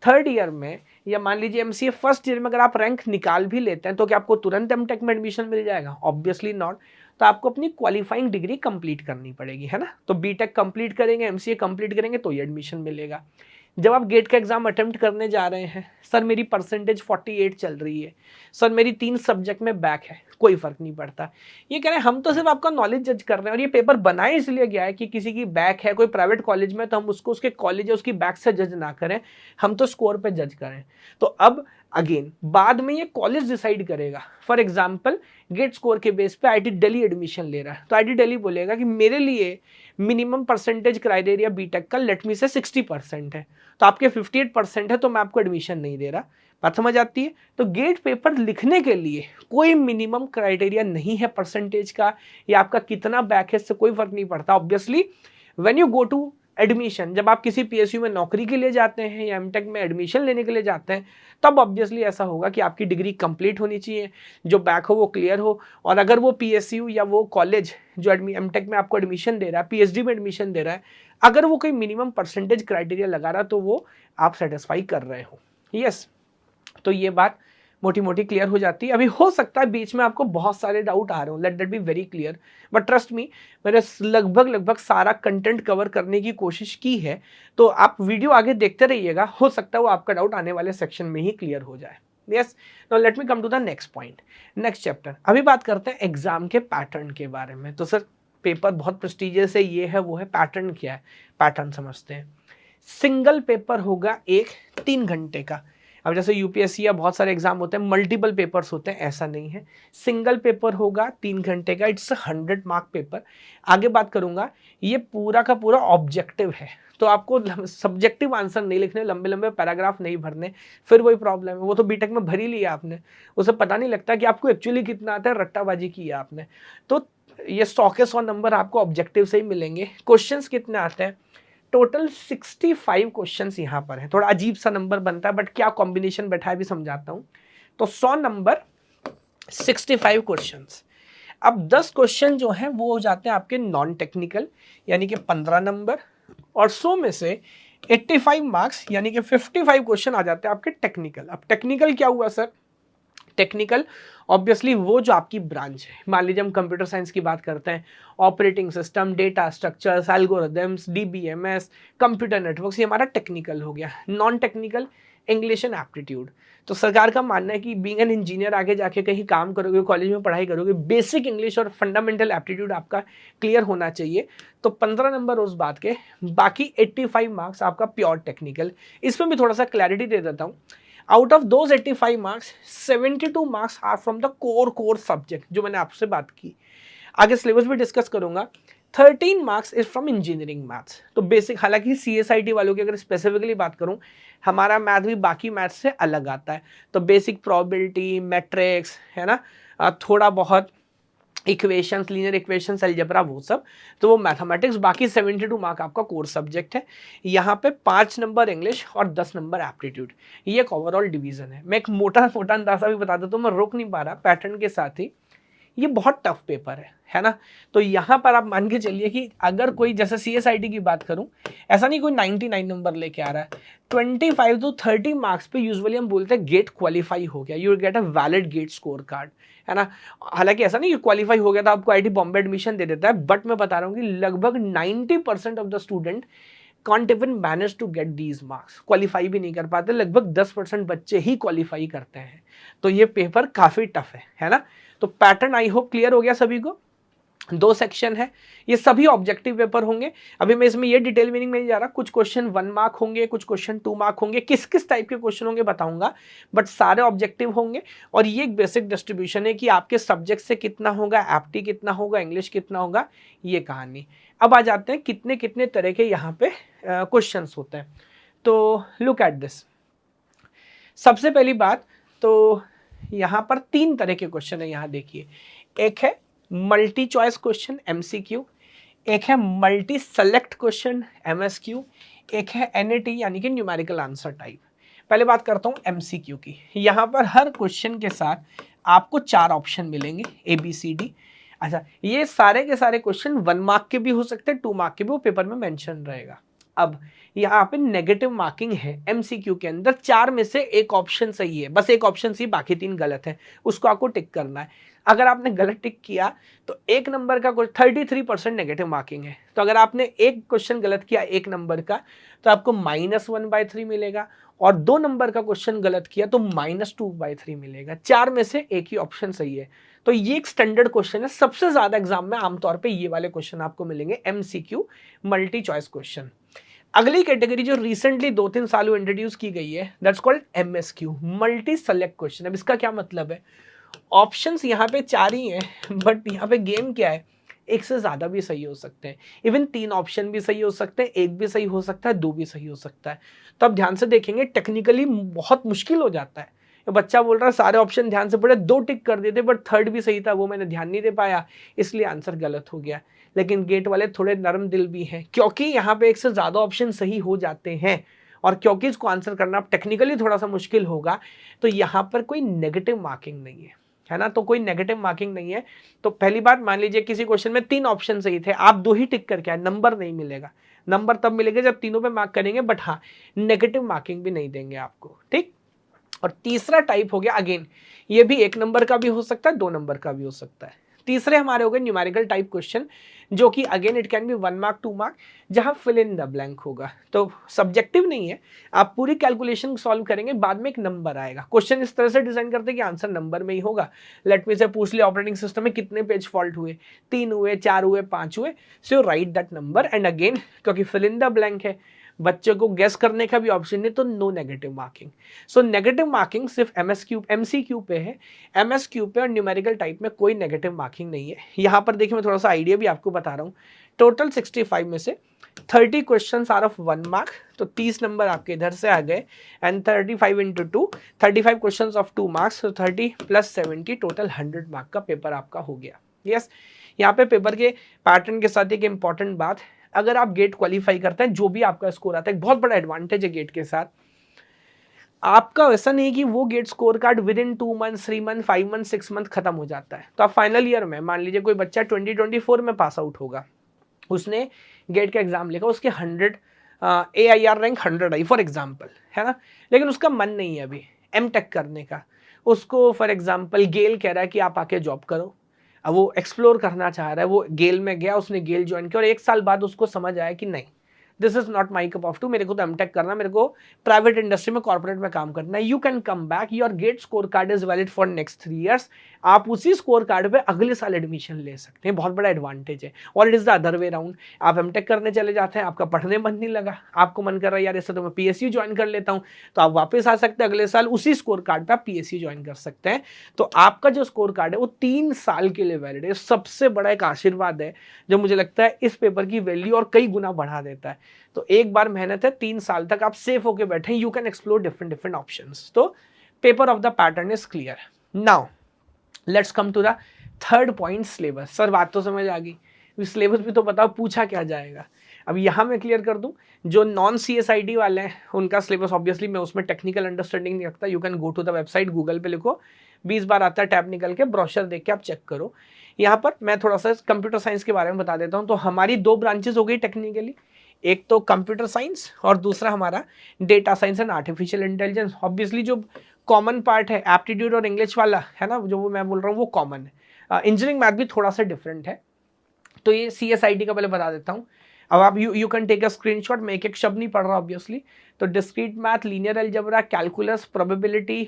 थर्ड ईयर में या मान लीजिए एमसीए फर्स्ट ईयर में अगर आप रैंक निकाल भी लेते हैं तो क्या आपको तुरंत एमटेक में एडमिशन मिल जाएगा? Obviously not. तो आपको अपनी क्वालिफाइंग डिग्री कंप्लीट करनी पड़ेगी, है ना। तो बीटेक कंप्लीट करेंगे, एमसीए कंप्लीट करेंगे तो ये एडमिशन मिलेगा। जब आप गेट का एग्जाम अटेम्प्ट करने जा रहे हैं, सर मेरी परसेंटेज 48 चल रही है, सर मेरी 3 सब्जेक्ट में बैक है, कोई फर्क नहीं पड़ता। ये कह रहे हैं हम तो सिर्फ आपका नॉलेज जज कर रहे हैं, और ये पेपर बनाया इसलिए गया है कि किसी की बैक है कोई प्राइवेट कॉलेज में तो हम उसको उसके कॉलेज या उसकी बैक से जज ना करें, हम तो स्कोर पे जज करें। तो अब अगेन बाद में ये कॉलेज डिसाइड करेगा। फॉर एग्जाम्पल गेट स्कोर के बेस पे आईटी दिल्ली एडमिशन ले रहा है, तो आईटी दिल्ली बोलेगा कि मेरे लिए मिनिमम परसेंटेज क्राइटेरिया बीटेक का लेट मी से 60% है, तो आपके 58% है तो मैं आपको एडमिशन नहीं दे रहा। बात समझ आती है। तो गेट पेपर लिखने के लिए कोई मिनिमम क्राइटेरिया नहीं है परसेंटेज का, या आपका कितना बैक है इससे कोई फर्क नहीं पड़ता। Obviously when you go to admission, जब आप किसी पीएसयू में नौकरी के लिए जाते हैं या एमटेक में एडमिशन लेने के लिए जाते हैं, तब ऑब्वियसली ऐसा होगा कि आपकी डिग्री कंप्लीट होनी चाहिए, जो बैक हो वो क्लियर हो। और अगर वो पीएसयू या वो कॉलेज जो एमटेक में आपको एडमिशन दे रहा है, पीएचडी में एडमिशन दे रहा है, अगर वो कोई मिनिमम परसेंटेज क्राइटेरिया लगा रहा तो वो आप सेटिस्फाई कर रहे हो। यस, तो ये बात मोटी मोटी क्लियर हो जाती है। अभी हो सकता है बीच में आपको बहुत सारे डाउट आ रहे हो, let that be very clear, but trust me, मैंने लगभग सारा कंटेंट कवर करने की कोशिश की है, तो आप वीडियो आगे देखते रहिएगा, हो सकता है वो आपका डाउट आने वाले सेक्शन में ही क्लियर हो जाए। Yes, now let me come to the next point, next chapter. अभी बात करते हैं एग्जाम के पैटर्न के बारे में। तो सर पेपर बहुत प्रेस्टिजियस है, ये है वो है, पैटर्न क्या है, पैटर्न समझते हैं। सिंगल पेपर होगा एक 3 घंटे का। अब जैसे यूपीएससी या बहुत सारे एग्जाम होते हैं मल्टीपल पेपर्स होते हैं, ऐसा नहीं है, सिंगल पेपर होगा 3 घंटे का, इट्स 100 मार्क पेपर। आगे बात करूंगा, ये पूरा का पूरा ऑब्जेक्टिव है, तो आपको सब्जेक्टिव आंसर नहीं लिखने, लंबे लंबे पैराग्राफ नहीं भरने, फिर वही प्रॉब्लम है, वो तो बीटेक में भर ही लिया आपने, उसे पता नहीं लगता कि आपको एक्चुअली कितना आता है, रट्टाबाजी की है आपने। तो ये 100 के 100 नंबर आपको ऑब्जेक्टिव से ही मिलेंगे। क्वेश्चंस कितने आते हैं, टोटल 65 क्वेश्चंस यहाँ पर है। थोड़ा अजीब सा नंबर बनता है, बट क्या कॉम्बिनेशन बैठा है भी समझाता हूँ। तो 100 नंबर 65 क्वेश्चंस। अब 10 क्वेश्चन जो हैं वो हो जाते हैं आपके नॉन टेक्निकल, यानी कि 15 नंबर, और 100 में से 85 मार्क्स यानी कि 55 क्वेश्चन आ जाते हैं आपके टेक्निकल। अब टेक्निकल क्या हुआ सर, टेक्निकल ऑब्वियसली वो जो आपकी ब्रांच है, मान लीजिए हम कंप्यूटर साइंस की बात करते हैं, operating system, data structures, algorithms, DBMS, computer networks, ये हमारा टेक्निकल हो गया। Non technical English and aptitude. तो सरकार का मानना है कि बीइंग एन इंजीनियर आगे जाके कहीं काम करोगे, कॉलेज में पढ़ाई करोगे, बेसिक इंग्लिश और फंडामेंटल एप्टीट्यूड आपका क्लियर होना चाहिए। तो 15 नंबर उस बात के, बाकी 85 मार्क्स आपका प्योर टेक्निकल। इसमें भी थोड़ा सा क्लैरिटी दे देता हूँ, out of those 85 marks 72 marks are from the core subject, जो मैंने आपसे बात की, आगे सिलेबस भी डिस्कस करूंगा। 13 marks is from engineering maths. तो बेसिक, हालांकि सीएसआईटी वालों की अगर स्पेसिफिकली बात करूं, हमारा मैथ भी बाकी मैथ से अलग आता है। तो बेसिक प्रोबेबिलिटी, मैट्रिक्स, है ना, थोड़ा बहुत इक्वेशंस, लीनियर इक्वेशंस, अलजेब्रा, वो सब, तो वो मैथमेटिक्स। बाकी 72 मार्क आपका कोर सब्जेक्ट है। यहाँ पे 5 नंबर इंग्लिश और 10 नंबर एप्टीट्यूड, ये एक ओवरऑल डिवीजन है। मैं एक मोटा मोटा अंदाजा भी बता देता हूँ, मैं रोक नहीं पा रहा पैटर्न के साथ ही। ये बहुत टफ पेपर है ना। तो यहाँ पर आप मान के चलिए कि अगर कोई जैसे CSIT की बात करूं, ऐसा नहीं कोई 99 नंबर लेके आ रहा है, 25 to 30 मार्क्स पे यूजुअली हम बोलते हैं गेट क्वालिफाई हो गया, you get a valid GATE score card, है ना। हालांकि ऐसा नहीं कि क्वालिफाई हो गया तो आपको IIT बॉम्बे एडमिशन दे देता है, बट मैं बता रहा हूँ कि लगभग 90% of the student can't even manage to get these marks, qualify भी नहीं कर पाते, लगभग 10% बच्चे ही क्वालिफाई करते हैं। तो ये पेपर काफी टफ है ना। तो पैटर्न आई होप क्लियर हो गया सभी को। 2 सेक्शन है, ये सभी ऑब्जेक्टिव पेपर होंगे। अभी मैं इसमें ये डिटेल मीनिंग नहीं जा रहा, कुछ क्वेश्चन 1 मार्क होंगे, कुछ क्वेश्चन 2 मार्क होंगे, किस किस टाइप के क्वेश्चन होंगे बताऊंगा, बट सारे ऑब्जेक्टिव होंगे। और ये एक बेसिक डिस्ट्रीब्यूशन है कि आपके सब्जेक्ट से कितना होगा, एप्टी कितना होगा, इंग्लिश कितना होगा, ये कहानी। अब आ जाते हैं कितने कितने तरह के यहाँ पे क्वेश्चंस होते हैं। तो लुक एट दिस। सबसे पहली बात तो यहाँ पर 3 तरह के क्वेश्चन है, यहाँ देखिए। एक है मल्टी चॉइस क्वेश्चन MCQ, एक है मल्टी सेलेक्ट क्वेश्चन MSQ, एक है NAT यानी कि न्यूमेरिकल आंसर टाइप। पहले बात करता हूँ MCQ की। यहाँ पर हर क्वेश्चन के साथ आपको 4 ऑप्शन मिलेंगे ABCD। अच्छा, ये सारे के सारे क्वेश्चन 1 मार्क के भी हो सकते हैं, 2 मार्क के भी, वो पेपर में मेंशन रहेगा। अब यहाँ पे नेगेटिव मार्किंग है MCQ के अंदर, 4 में से एक ऑप्शन सही है, बस एक ऑप्शन सही, बाकी 3 गलत है, उसको आपको टिक करना है। अगर आपने गलत टिक किया तो 1 नंबर का 33% नेगेटिव मार्किंग है। तो अगर आपने एक क्वेश्चन गलत किया 1 नंबर का तो आपको -1/3 मिलेगा, और 2 नंबर का क्वेश्चन गलत किया तो -2/3 मिलेगा। 4 में से एक ही ऑप्शन सही है। तो ये एक स्टैंडर्ड क्वेश्चन है, सबसे ज्यादा एग्जाम में आमतौर पर ये वाले क्वेश्चन आपको मिलेंगे MCQ मल्टी चॉइस क्वेश्चन। अगली कैटेगरी जो रिसेंटली 2-3 साल में इंट्रोड्यूस की गई है, that's called MSQ multi select question. अब इसका क्या मतलब है, ऑप्शंस यहाँ पे 4 ही हैं, बट यहाँ पे गेम क्या है, एक से ज्यादा भी सही हो सकते हैं, इवन 3 ऑप्शन भी सही हो सकते हैं, एक भी सही हो सकता है, 2 भी सही हो सकता है। तो अब ध्यान से देखेंगे, टेक्निकली बहुत मुश्किल हो जाता है। बच्चा बोल रहा है सारे ऑप्शन ध्यान से पढ़े, 2 टिक कर देते, बट 3rd भी सही था, वो मैंने ध्यान नहीं दे पाया, इसलिए आंसर गलत हो गया। लेकिन गेट वाले थोड़े नरम दिल भी हैं, क्योंकि यहाँ पे एक से ज्यादा ऑप्शन सही हो जाते हैं, और क्योंकि इसको आंसर करना टेक्निकली थोड़ा सा मुश्किल होगा, तो यहाँ पर कोई नेगेटिव मार्किंग नहीं है ना। तो कोई नेगेटिव मार्किंग नहीं है। तो पहली बात, मान लीजिए किसी क्वेश्चन में 3 ऑप्शन सही थे, आप 2 ही टिक करके आए, नंबर नहीं मिलेगा। नंबर तब मिलेगा जब तीनों पे मार्क करेंगे, बट हाँ, नेगेटिव मार्किंग भी नहीं देंगे आपको, ठीक। और तीसरा टाइप हो गया, अगेन ये भी 1 नंबर का भी हो सकता है, 2 नंबर का भी हो सकता है। तीसरे हमारे हो गए न्यूमेरिकल टाइप क्वेश्चन, जो कि again it can be 1 mark 2 mark, जहां फिल इन द ब्लैंक होगा। तो सब्जेक्टिव नहीं है, आप पूरी कैलकुलेशन सॉल्व करेंगे, बाद में एक नंबर आएगा। क्वेश्चन इस तरह से डिजाइन करते हैं कि आंसर नंबर में ही होगा। लेट मी से पूछ लिया ऑपरेटिंग सिस्टम में कितने पेज फॉल्ट हुए, 3 हुए, 4 हुए, 5 हुए, so write that number. And again क्योंकि फिल इन द ब्लैंक है, बच्चे को गेस करने का भी ऑप्शन है, तो no negative marking. So negative marking सिर्फ MCQ पे है, MSQ पे और न्यूमेरिकल टाइप में कोई नेगेटिव मार्किंग नहीं है। यहाँ पर देखिए, मैं थोड़ा सा आइडिया भी आपको बता रहा हूँ। टोटल 65 में से 30 क्वेश्चन आर ऑफ 1 मार्क, तो 30 नंबर आपके इधर से आ गए। And 35 into 2, 35 question of 2 marks, तो 30 + 70 टोटल 100 मार्क का पेपर आपका हो गया। यस, यहाँ पे पेपर के पैटर्न के साथ एक इंपॉर्टेंट बात, अगर आप गेट क्वालिफाई करते हैं, जो भी आपका स्कोर आता है, एक बहुत बड़ा एडवांटेज है गेट के साथ, आपका वैसा नहीं कि वो GATE score card within 2 months, 3 month, 5 month, 6 month खत्म हो जाता है। तो आप फाइनल ईयर में, मान लीजिए कोई बच्चा 2024 में पास आउट होगा, उसने गेट का एग्जाम लिखा, उसके 100 AIR rank 100 I for example, है ना। लेकिन उसका मन नहीं है अभी MTech करने का, उसको फॉर एग्जाम्पल गेल कह रहा है कि आप आके जॉब करो। अब वो एक्सप्लोर करना चाह रहा है, वो गेल में गया, उसने गेल ज्वाइन किया, और 1 साल बाद उसको समझ आया कि नहीं, this is not my cup of to, मेरे को तो MTech करना, मेरे को प्राइवेट इंडस्ट्री में, कॉर्पोरेट में काम करना है। You can come back, your GATE score card is valid for next 3 years। आप उसी स्कोर कार्ड पे अगले साल एडमिशन ले सकते हैं, बहुत बड़ा एडवांटेज है। और it is the other way round, आप MTech करने चले जाते हैं, आपका पढ़ने मन नहीं लगा, आपको मन कर रहा है यार इससे तो मैं PSU ज्वाइन कर लेता हूँ, तो आप वापस आ सकते हैं अगले साल, उसी स्कोर कार्ड पे आप PSU ज्वाइन कर सकते हैं। तो आपका जो स्कोर कार्ड है वो 3 साल के लिए वैलिड है। सबसे बड़ा एक आशीर्वाद है जो मुझे लगता है इस पेपर की वैल्यू और कई गुना बढ़ा देता है। तो एक बार मेहनत है, 3 साल तक आप सेफ होके बैठे, you can explore different options. तो paper of the pattern is clear. Now let's come to the third point, syllabus. Sir बात तो समझ आ गई, सिलेबस भी तो बताओ पूछा क्या जाएगा। अब यहाँ मैं क्लियर कर दूं, जो नॉन CSIT वाले हैं उनका सिलेबस ऑब्वियसली मैं उसमें टेक्निकल अंडरस्टैंडिंग नहीं रखता। You can go to the website, Google पे लिखो, 20 बार आता है टैब निकल के, ब्रोशर देख के आप चेक करो। यहाँ पर मैं थोड़ा सा कंप्यूटर साइंस के बारे में बता देता हूँ। तो हमारी 2 ब्रांचेस हो गई टेक्निकली, एक तो कंप्यूटर साइंस और दूसरा हमारा data science and artificial intelligence. Obviously जो कॉमन पार्ट है एप्टीट्यूड और इंग्लिश वाला है ना, जो मैं बोल रहा हूँ वो कॉमन है। इंजीनियरिंग मैथ भी थोड़ा सा डिफरेंट है। तो ये CSIT का पहले बता देता हूँ। अब आप you can take a screenshot, मैं एक शब्द नहीं पढ़ रहा ऑब्वियसली। तो discrete math, linear algebra, calculus, probability,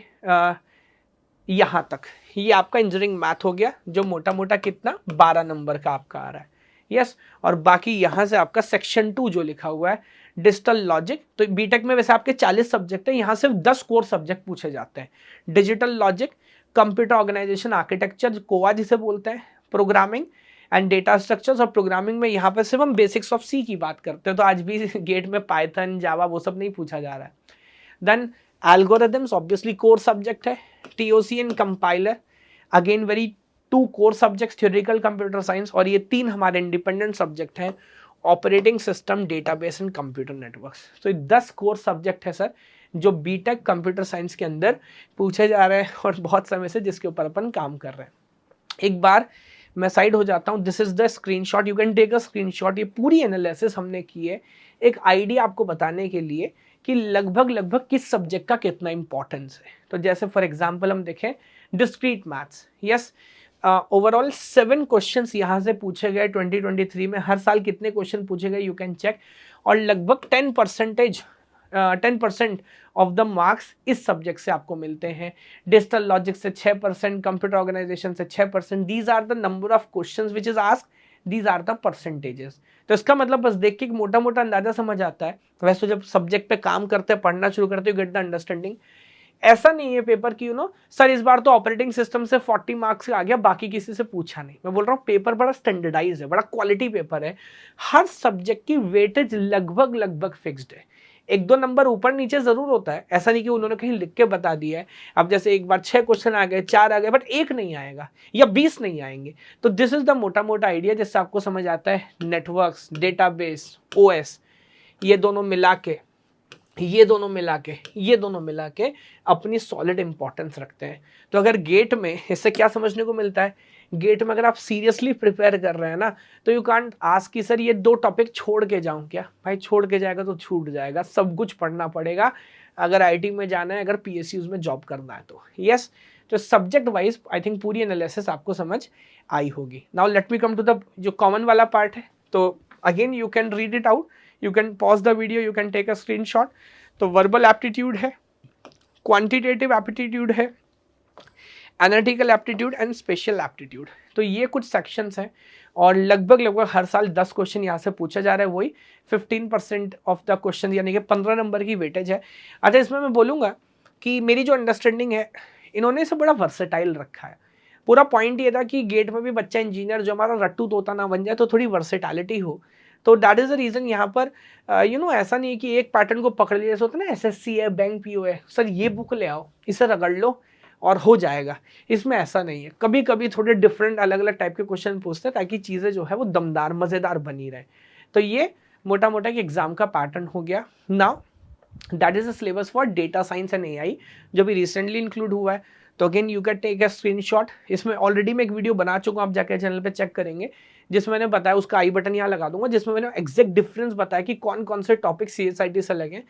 यहाँ तक ये आपका इंजीनियरिंग मैथ हो गया, जो मोटा मोटा कितना 12 नंबर का आपका आ रहा है। यस, और बाकी यहाँ से आपका सेक्शन 2 जो लिखा हुआ है डिजिटल लॉजिक। तो बीटेक में वैसे आपके 40 सब्जेक्ट है, यहाँ सिर्फ 10 कोर सब्जेक्ट पूछे जाते हैं। Digital logic, computer organisation architecture, COA जिसे बोलते हैं, प्रोग्रामिंग एंड डेटा स्ट्रक्चर्स। और प्रोग्रामिंग में यहाँ पर सिर्फ हम बेसिक्स ऑफ सी की बात करते हैं। तो आज भी गेट में पाइथन, जावा वो सब नहीं पूछा जा रहा है। Then algorithms obviously core subject है। TOC and compiler again very 2 core subjects, theoretical computer science. और ये 3 हमारे इंडिपेंडेंट सब्जेक्ट हैं, operating system, database and computer networks. तो ये 10 कोर सब्जेक्ट है सर, जो बीटेक कंप्यूटर साइंस के अंदर पूछे जा रहे हैं और बहुत समय से जिसके ऊपर अपन काम कर रहे हैं। एक बार मैं साइड हो जाता हूँ। This is the screenshot, you can take a screenshot. ये पूरी एनालिसिस हमने की है एक आइडिया आपको बताने के लिए कि लगभग किस सब्जेक्ट का कितना इंपॉर्टेंस है। तो जैसे फॉर एग्जांपल हम देखें discrete maths, yes, overall 7 questions यहाँ से पूछे गए 2023 में। हर साल कितने क्वेश्चन पूछे गए यू कैन चेक। और लगभग 10% ऑफ द मार्क्स इस सब्जेक्ट से आपको मिलते हैं। डिजिटल लॉजिक से 6%, कंप्यूटर ऑर्गेनाइजेशन से 6%। These are the number of questions which is asked, these are the percentages. तो इसका मतलब बस देख के एक मोटा मोटा अंदाजा समझ आता है। वैसे जब सब्जेक्ट पे काम करते हैं, पढ़ना शुरू करते हो, गेट द अंडरस्टैंडिंग। ऐसा नहीं है पेपर की सर इस बार तो ऑपरेटिंग सिस्टम से 40 मार्क्स आ गया, बाकी किसी से पूछा नहीं। मैं बोल रहा हूँ पेपर बड़ा स्टैंडर्डाइज है, बड़ा क्वालिटी पेपर है। हर सब्जेक्ट की वेटेज लगभग फिक्स्ड है। 1-2 नंबर ऊपर नीचे जरूर होता है, ऐसा नहीं कि उन्होंने कहीं लिख के बता दिया है। अब जैसे एक बार 6 क्वेश्चन आ गए, 4 आ गए, बट 1 नहीं आएगा या 20 नहीं आएंगे। तो दिस इज द मोटा मोटा आइडिया जिससे आपको समझ आता है नेटवर्क्स, डेटाबेस, OS, ये दोनों मिला के अपनी सॉलिड इंपॉर्टेंस रखते हैं। तो अगर गेट में इससे क्या समझने को मिलता है, गेट में अगर आप सीरियसली प्रिपेयर कर रहे हैं ना, तो यू कांट आस्क कि सर ये 2 टॉपिक छोड़ के जाऊं क्या। भाई छोड़ के जाएगा तो छूट जाएगा, सब कुछ पढ़ना पड़ेगा अगर IT में जाना है, अगर PSUs में जॉब करना है तो। यस, तो सब्जेक्ट वाइज आई थिंक पूरी एनालिसिस आपको समझ आई होगी। Now let me come to the जो कॉमन वाला पार्ट है। तो again you can read it out, you can pause the video, you can take a screenshot. तो वर्बल एप्टीट्यूड है, क्वांटिटेटिव एप्टीट्यूड है, analytical aptitude and spatial aptitude. तो ये कुछ सेक्शंस हैं और लगभग हर साल 10 क्वेश्चन यहाँ से पूछा जा रहा है। वही 15% ऑफ द क्वेश्चन, यानी कि 15 नंबर की वेटेज है। अच्छा, इसमें मैं बोलूँगा कि मेरी जो अंडरस्टैंडिंग है, इन्होंने इसे बड़ा वर्सेटाइल रखा है। पूरा पॉइंट ये था कि गेट में भी बच्चा इंजीनियर जो हमारा रट्टू तोता ना बन जाए, तो थोड़ी वर्सेटैलिटी हो। तो दैट इज द रीजन यहाँ पर ऐसा नहीं है कि एक पैटर्न को पकड़ लिया। जैसे होता है ना SSC है, बैंक PO है, सर ये बुक ले आओ, इसे रगड़ लो और हो जाएगा। इसमें ऐसा नहीं है, कभी कभी थोड़े डिफरेंट अलग अलग टाइप के क्वेश्चन पूछते हैं ताकि चीज़ें जो है वो दमदार मज़ेदार बनी रहे। तो ये मोटा मोटा कि एग्जाम का पैटर्न हो गया। Now that is the syllabus for data science and AI जो भी रिसेंटली इंक्लूड हुआ है। तो again you can take a screenshot. इसमें ऑलरेडी मैं एक वीडियो बना चुका हूँ, आप जाके चैनल पे चेक करेंगे, जिसमें मैंने बताया, उसका आई बटन यहाँ लगा दूंगा, जिसमें मैंने एग्जैक्ट डिफरेंस बताया कि कौन कौन से टॉपिक CSIT से लगे।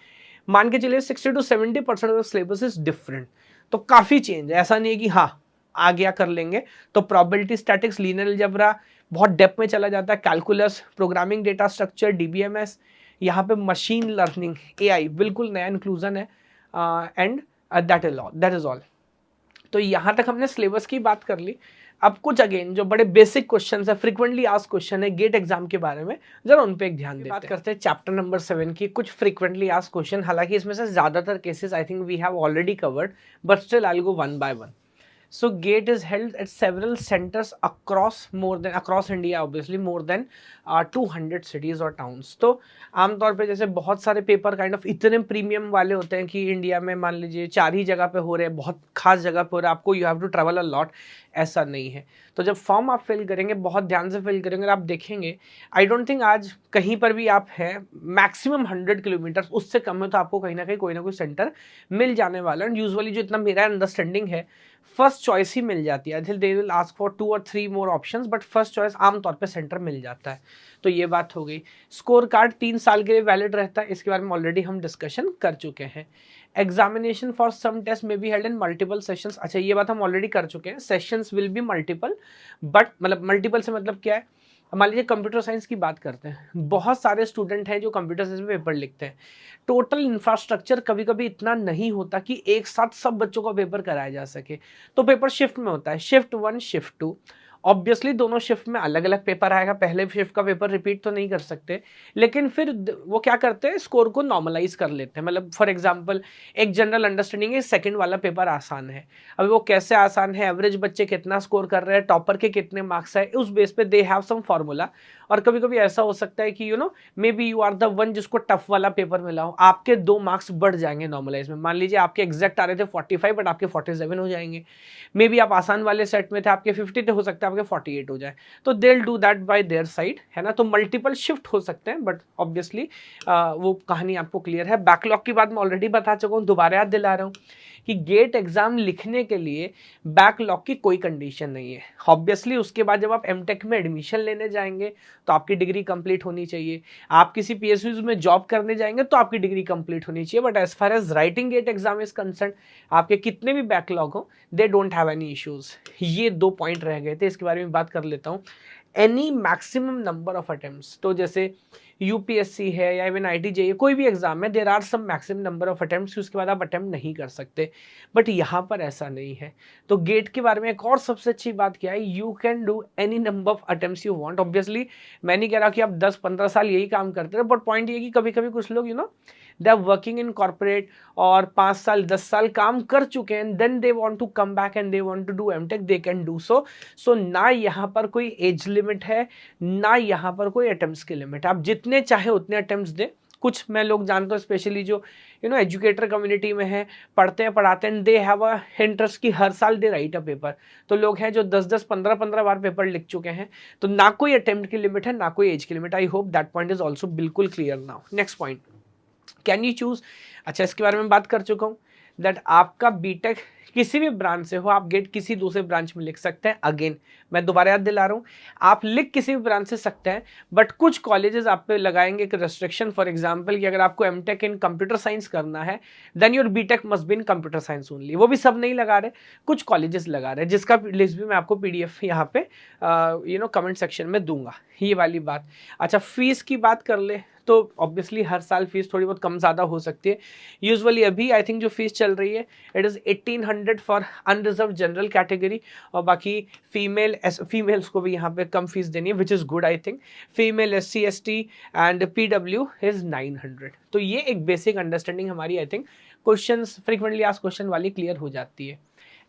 मान के चलिए 60 to 70% of syllabus is different. तो काफ़ी चेंज है, ऐसा नहीं है कि हाँ आ गया कर लेंगे। तो प्रोबेबिलिटी, स्टैटिक्स, लीनियर अलजेब्रा बहुत डेप्थ में चला जाता है, calculus, programming, data structure, DBMS, यहाँ पे मशीन लर्निंग, AI बिल्कुल नया इंक्लूजन है। And that is all. तो यहाँ तक हमने सिलेबस की बात कर ली। अब कुछ अगेन जो बड़े बेसिक क्वेश्चन है, फ्रीक्वेंटली आस्क्ड क्वेश्चन है गेट एग्जाम के बारे में, जरा उन पे एक ध्यान देते हैं। बात करते हैं चैप्टर नंबर 7 की, कुछ फ्रीक्वेंटली आस्क्ड क्वेश्चन। हालांकि इसमें से ज्यादातर cases I think we have already covered, but still I will go one by one. So GATE is held at several centers across India, obviously more than 200 cities और towns. तो आमतौर पे जैसे बहुत सारे पेपर काइंड ऑफ इतने premium वाले होते हैं कि इंडिया में मान लीजिए 4 ही जगह पे हो रहे हैं, बहुत खास जगह पे हो रहे हैं, आपको you have to travel a lot, ऐसा नहीं है. तो जब फॉर्म आप फिल करेंगे बहुत ध्यान से फिल करेंगे और आप देखेंगे, आई डोंट थिंक आज कहीं पर भी आप हैं मैक्सिमम 100 किलोमीटर, उससे कम है तो आपको कहीं ना कोई सेंटर मिल जाने वाला है. एंड यूजुअली जो इतना मेरा अंडरस्टैंडिंग है, फर्स्ट चॉइस ही मिल जाती है. दे विल आस्क फॉर 2 और 3 more options, but first choice आमतौर पे सेंटर मिल जाता है. तो ये बात हो गई. स्कोर कार्ड 3 साल के लिए वैलिड रहता है, इसके बारे में ऑलरेडी हम डिस्कशन कर चुके हैं. एग्जामिनेशन फॉर सम टेस्ट में be held in multiple sessions. अच्छा, ये बात हम ऑलरेडी कर चुके हैं. Sessions will be multiple, but मतलब मल्टीपल से मतलब क्या है, मान लीजिए कंप्यूटर साइंस की बात करते हैं, बहुत सारे स्टूडेंट हैं जो कंप्यूटर साइंस में पेपर लिखते हैं. टोटल इंफ्रास्ट्रक्चर कभी कभी इतना नहीं होता कि एक साथ सब बच्चों का पेपर कराया जा सके, तो पेपर शिफ्ट में होता है, शिफ्ट 1 शिफ्ट 2. ऑब्वियसली दोनों शिफ्ट में अलग अलग पेपर आएगा, पहले शिफ्ट का पेपर रिपीट तो नहीं कर सकते, लेकिन फिर वो क्या करते हैं, स्कोर को नॉर्मलाइज कर लेते हैं. मतलब फॉर एग्जांपल एक जनरल अंडरस्टैंडिंग है, सेकंड वाला पेपर आसान है. अभी वो कैसे आसान है, एवरेज बच्चे कितना स्कोर कर रहे हैं, टॉपर के कितने मार्क्स है, उस बेस पे दे हैव सम फॉर्मूला. और कभी कभी ऐसा हो सकता है कि maybe you are the one जिसको टफ वाला पेपर मिला हो, आपके 2 मार्क्स बढ़ जाएंगे नॉर्मलाइज में. मान लीजिए आपके एग्जैक्ट आ रहे थे 45, बट आपके 47 हो जाएंगे. मे बी आप आसान वाले सेट में थे, आपके 50 थे, हो सकता है आपके 48 हो जाए. तो they will do that bye their side, है ना. तो मल्टीपल शिफ्ट हो सकते हैं, बट ऑब्वियसली वो कहानी आपको क्लियर है. बैकलॉग की बात मैं ऑलरेडी बता चुका हूँ, दोबारा याद दिला रहा हूँ कि गेट एग्जाम लिखने के लिए बैकलॉग की कोई कंडीशन नहीं है. ऑब्वियसली उसके बाद जब आप एमटेक में एडमिशन लेने जाएंगे तो आपकी डिग्री कंप्लीट होनी चाहिए. आप किसी पीएसयूज में जॉब करने जाएंगे तो आपकी डिग्री कंप्लीट होनी चाहिए. But as far as writing GATE exam is concern, आपके कितने भी बैकलॉग हो, they don't have any issues. ये 2 पॉइंट रह गए थे, इसके बारे में बात कर लेता हूँ. Any maximum number of attempts, तो जैसे यूपीएससी है या इवन आईटी कोई भी एग्जाम है, there are some maximum number of attempts, उसके बाद आप अटेम्प्ट नहीं कर सकते. बट यहाँ पर ऐसा नहीं है. तो गेट के बारे में एक और सबसे अच्छी बात क्या है, you can do any number of attempts you want. Obviously मैं नहीं कह रहा कि आप 10-15 साल यही काम करते रहे, बट पॉइंट ये कि कभी कभी कुछ लोग they are working in corporate और 5 साल 10 साल काम कर चुके हैं, then they want to come back and they want to do MTech, they can do so. So ना यहाँ पर कोई एज लिमिट है, ना यहाँ पर कोई अटेम्प्ट्स की लिमिट है. आप जितने चाहे उतने अटेम्प्ट्स दें. कुछ मैं लोग जानता हूँ स्पेशली जो एजुकेटर कम्युनिटी में है, पढ़ते हैं पढ़ाते हैं, दे हैव अ इंटरेस्ट की हर साल दे राइट अ पेपर. तो लोग हैं जो 10-10 15-15 बार पेपर लिख चुके हैं. तो ना कोई अटेम्प्ट की लिमिट है, ना कोई एज की limit. I hope that point is also बिल्कुल clear now. Next point, can you choose. अच्छा, इसके बारे में बात कर चुका हूँ दैट आपका बीटेक किसी भी ब्रांच से हो, आप गेट किसी दूसरे ब्रांच में लिख सकते हैं. अगेन मैं दोबारा याद दिला रहा हूँ, आप लिख किसी भी ब्रांच से सकते हैं, बट कुछ कॉलेजेस आप पे लगाएंगे एक रेस्ट्रिक्शन. फॉर एग्जांपल कि अगर आपको एमटेक इन कंप्यूटर साइंस करना है, then your BTech must be in computer science only. वो भी सब नहीं लगा रहे, कुछ कॉलेजेस लगा रहे हैं, जिसका लिस्ट भी मैं आपको पीडीएफ यहाँ पे कमेंट सेक्शन में दूंगा. ये वाली बात. अच्छा, फीस की बात कर ले तो ऑब्वियसली हर साल फीस थोड़ी बहुत कम ज़्यादा हो सकती है. यूजुअली अभी आई थिंक जो फीस चल रही है, it is 1800 for unreserved general category, और बाकी फीमेल्स को भी यहाँ पे कम फीस देनी है, which is good I think. Female SC ST and PW is 900. तो ये एक बेसिक अंडरस्टैंडिंग हमारी I think question frequently asked question वाली क्लियर हो जाती है.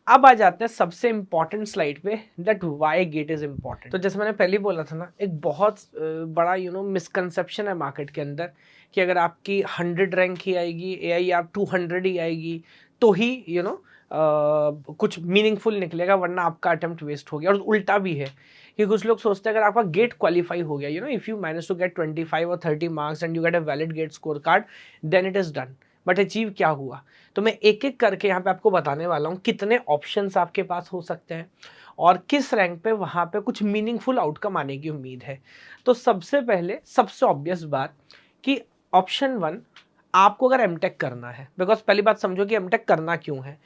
अब आ जाते हैं सबसे इंपॉर्टेंट स्लाइड पे, that why GATE is important. तो जैसे मैंने पहले बोला था ना, एक बहुत बड़ा मिसकंसेप्शन है मार्केट के अंदर कि अगर आपकी 100 रैंक ही आएगी, AIR 200 ही आएगी तो ही कुछ मीनिंगफुल निकलेगा, वरना आपका अटेम्प्ट वेस्ट हो गया. और उल्टा भी है कि कुछ लोग सोचते हैं अगर आपका गेट क्वालिफाई हो गया, if you manage to get 25 और 30 marks and you get a valid GATE score card, then it is done. But achieve क्या हुआ, तो मैं एक एक करके यहाँ पे आपको बताने वाला हूँ कितने ऑप्शंस आपके पास हो सकते हैं और किस रैंक पे वहाँ पे कुछ मीनिंगफुल आउटकम आने की उम्मीद है. तो सबसे पहले सबसे ऑब्वियस बात कि ऑप्शन 1, आपको अगर एमटेक करना है, बिकॉज पहली बात समझो कि एमटेक करना क्यों है.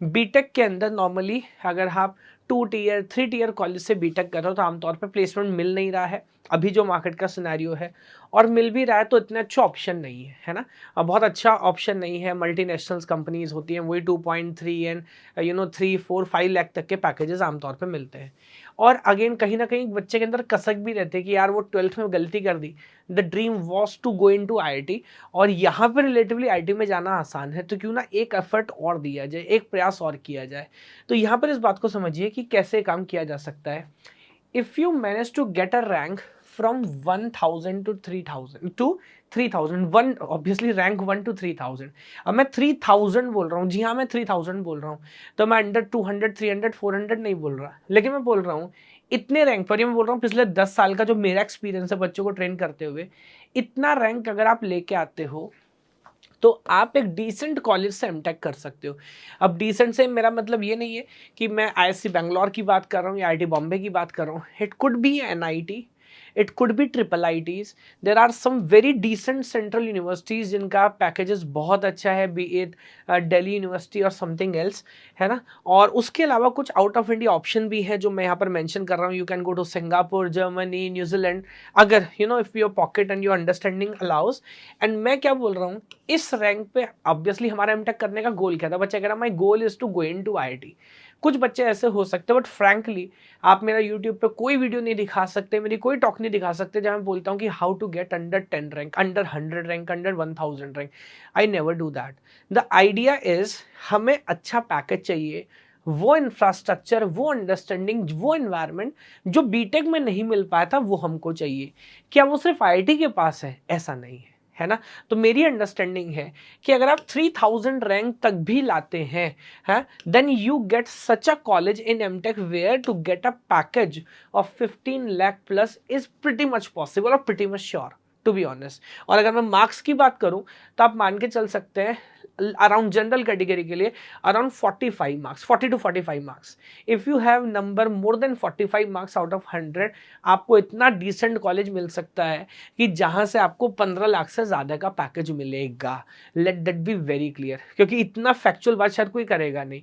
बीटेक के अंदर नॉर्मली अगर आप 2 टियर 3 टियर कॉलेज से बीटेक कर रहे हो तो आमतौर पर प्लेसमेंट मिल नहीं रहा है अभी जो मार्केट का सिनेरियो है. और मिल भी रहा है तो इतना अच्छा ऑप्शन नहीं है ना, बहुत अच्छा ऑप्शन नहीं है। मल्टीनेशनल्स कंपनीज होती हैं वही 2.3 एंड 3-4-5 लाख तक के पैकेजेस आमतौर पे मिलते हैं। और अगेन कहीं ना कहीं बच्चे के अंदर कसक भी रहते हैं कि यार वो 12th में गलती कर दी, the dream was to go in to IIT, और यहाँ पर रिलेटिवली IIT में जाना आसान है, तो क्यों ना एक एफर्ट और दिया जाए, एक प्रयास और किया जाए। तो यहाँ पर इस बात को समझिए कि कैसे काम किया जा सकता है। if you manage to get a rank from 1000 to 3000 one obviously rank 1 to 3000, अब मैं 3000 बोल रहा हूँ, जी हाँ मैं 3000 बोल रहा हूँ, तो मैं अंडर 200 300 400 नहीं बोल रहा, लेकिन मैं बोल रहा हूँ इतने रैंक पर। ये मैं बोल रहा हूँ पिछले 10 साल का जो मेरा एक्सपीरियंस है बच्चों को ट्रेन करते हुए, इतना रैंक अगर आप लेके आते हो तो आप एक डिसेंट कॉलेज से एमटेक कर सकते हो। अब डिसेंट से मेरा मतलब ये नहीं है कि मैं IISc बैंगलोर की बात कर रहा हूँ या IIT बॉम्बे की बात कर रहा हूँ। It could be NIT, it could be triple IITs, there are some very decent central universities जिनका पैकेजेस बहुत अच्छा है, बी इट दिल्ली यूनिवर्सिटी और समथिंग एल्स, है ना। और उसके अलावा कुछ आउट ऑफ इंडिया ऑप्शन भी है जो मैं यहाँ पर मेंशन कर रहा हूँ। You can go to Singapore, Germany, New Zealand, अगर if your pocket and your understanding allows. And मैं क्या बोल रहा हूँ, इस रैंक पे ऑब्वियसली हमारा एमटेक करने का गोल क्या था, बच्चा कह रहा my goal is to go in to IIT। कुछ बच्चे ऐसे हो सकते हैं, बट फ्रैंकली आप मेरा यूट्यूब पे कोई वीडियो नहीं दिखा सकते, मेरी कोई टॉक नहीं दिखा सकते जहां मैं बोलता हूं कि how to get under 10 rank, under 100 rank, under 1000 rank. I never do that. The idea is हमें अच्छा पैकेज चाहिए, वो इंफ्रास्ट्रक्चर, वो अंडरस्टैंडिंग, वो एनवायरनमेंट जो बीटेक में नहीं मिल पाया था वो हमको चाहिए। क्या वो सिर्फ IIT के पास है? ऐसा नहीं है ना। तो मेरी अंडरस्टैंडिंग है कि अगर आप 3000 रैंक तक भी लाते हैं, then you get such a college in MTech where to get a package of 15 lakh plus is pretty much possible और pretty much sure, to be honest. और अगर मैं मार्क्स की बात करूं तो आप मान के चल सकते हैं अराउंड जनरल कैटेगरी के लिए around 45 marks, 40 to 45 marks. If you have number more than 45 marks out of 100, आपको इतना डिसेंट कॉलेज मिल सकता है कि जहां से आपको 15 लाख से ज्यादा का पैकेज मिलेगा। Let that be very clear, क्योंकि इतना फैक्चुअल बात शायद कोई करेगा नहीं।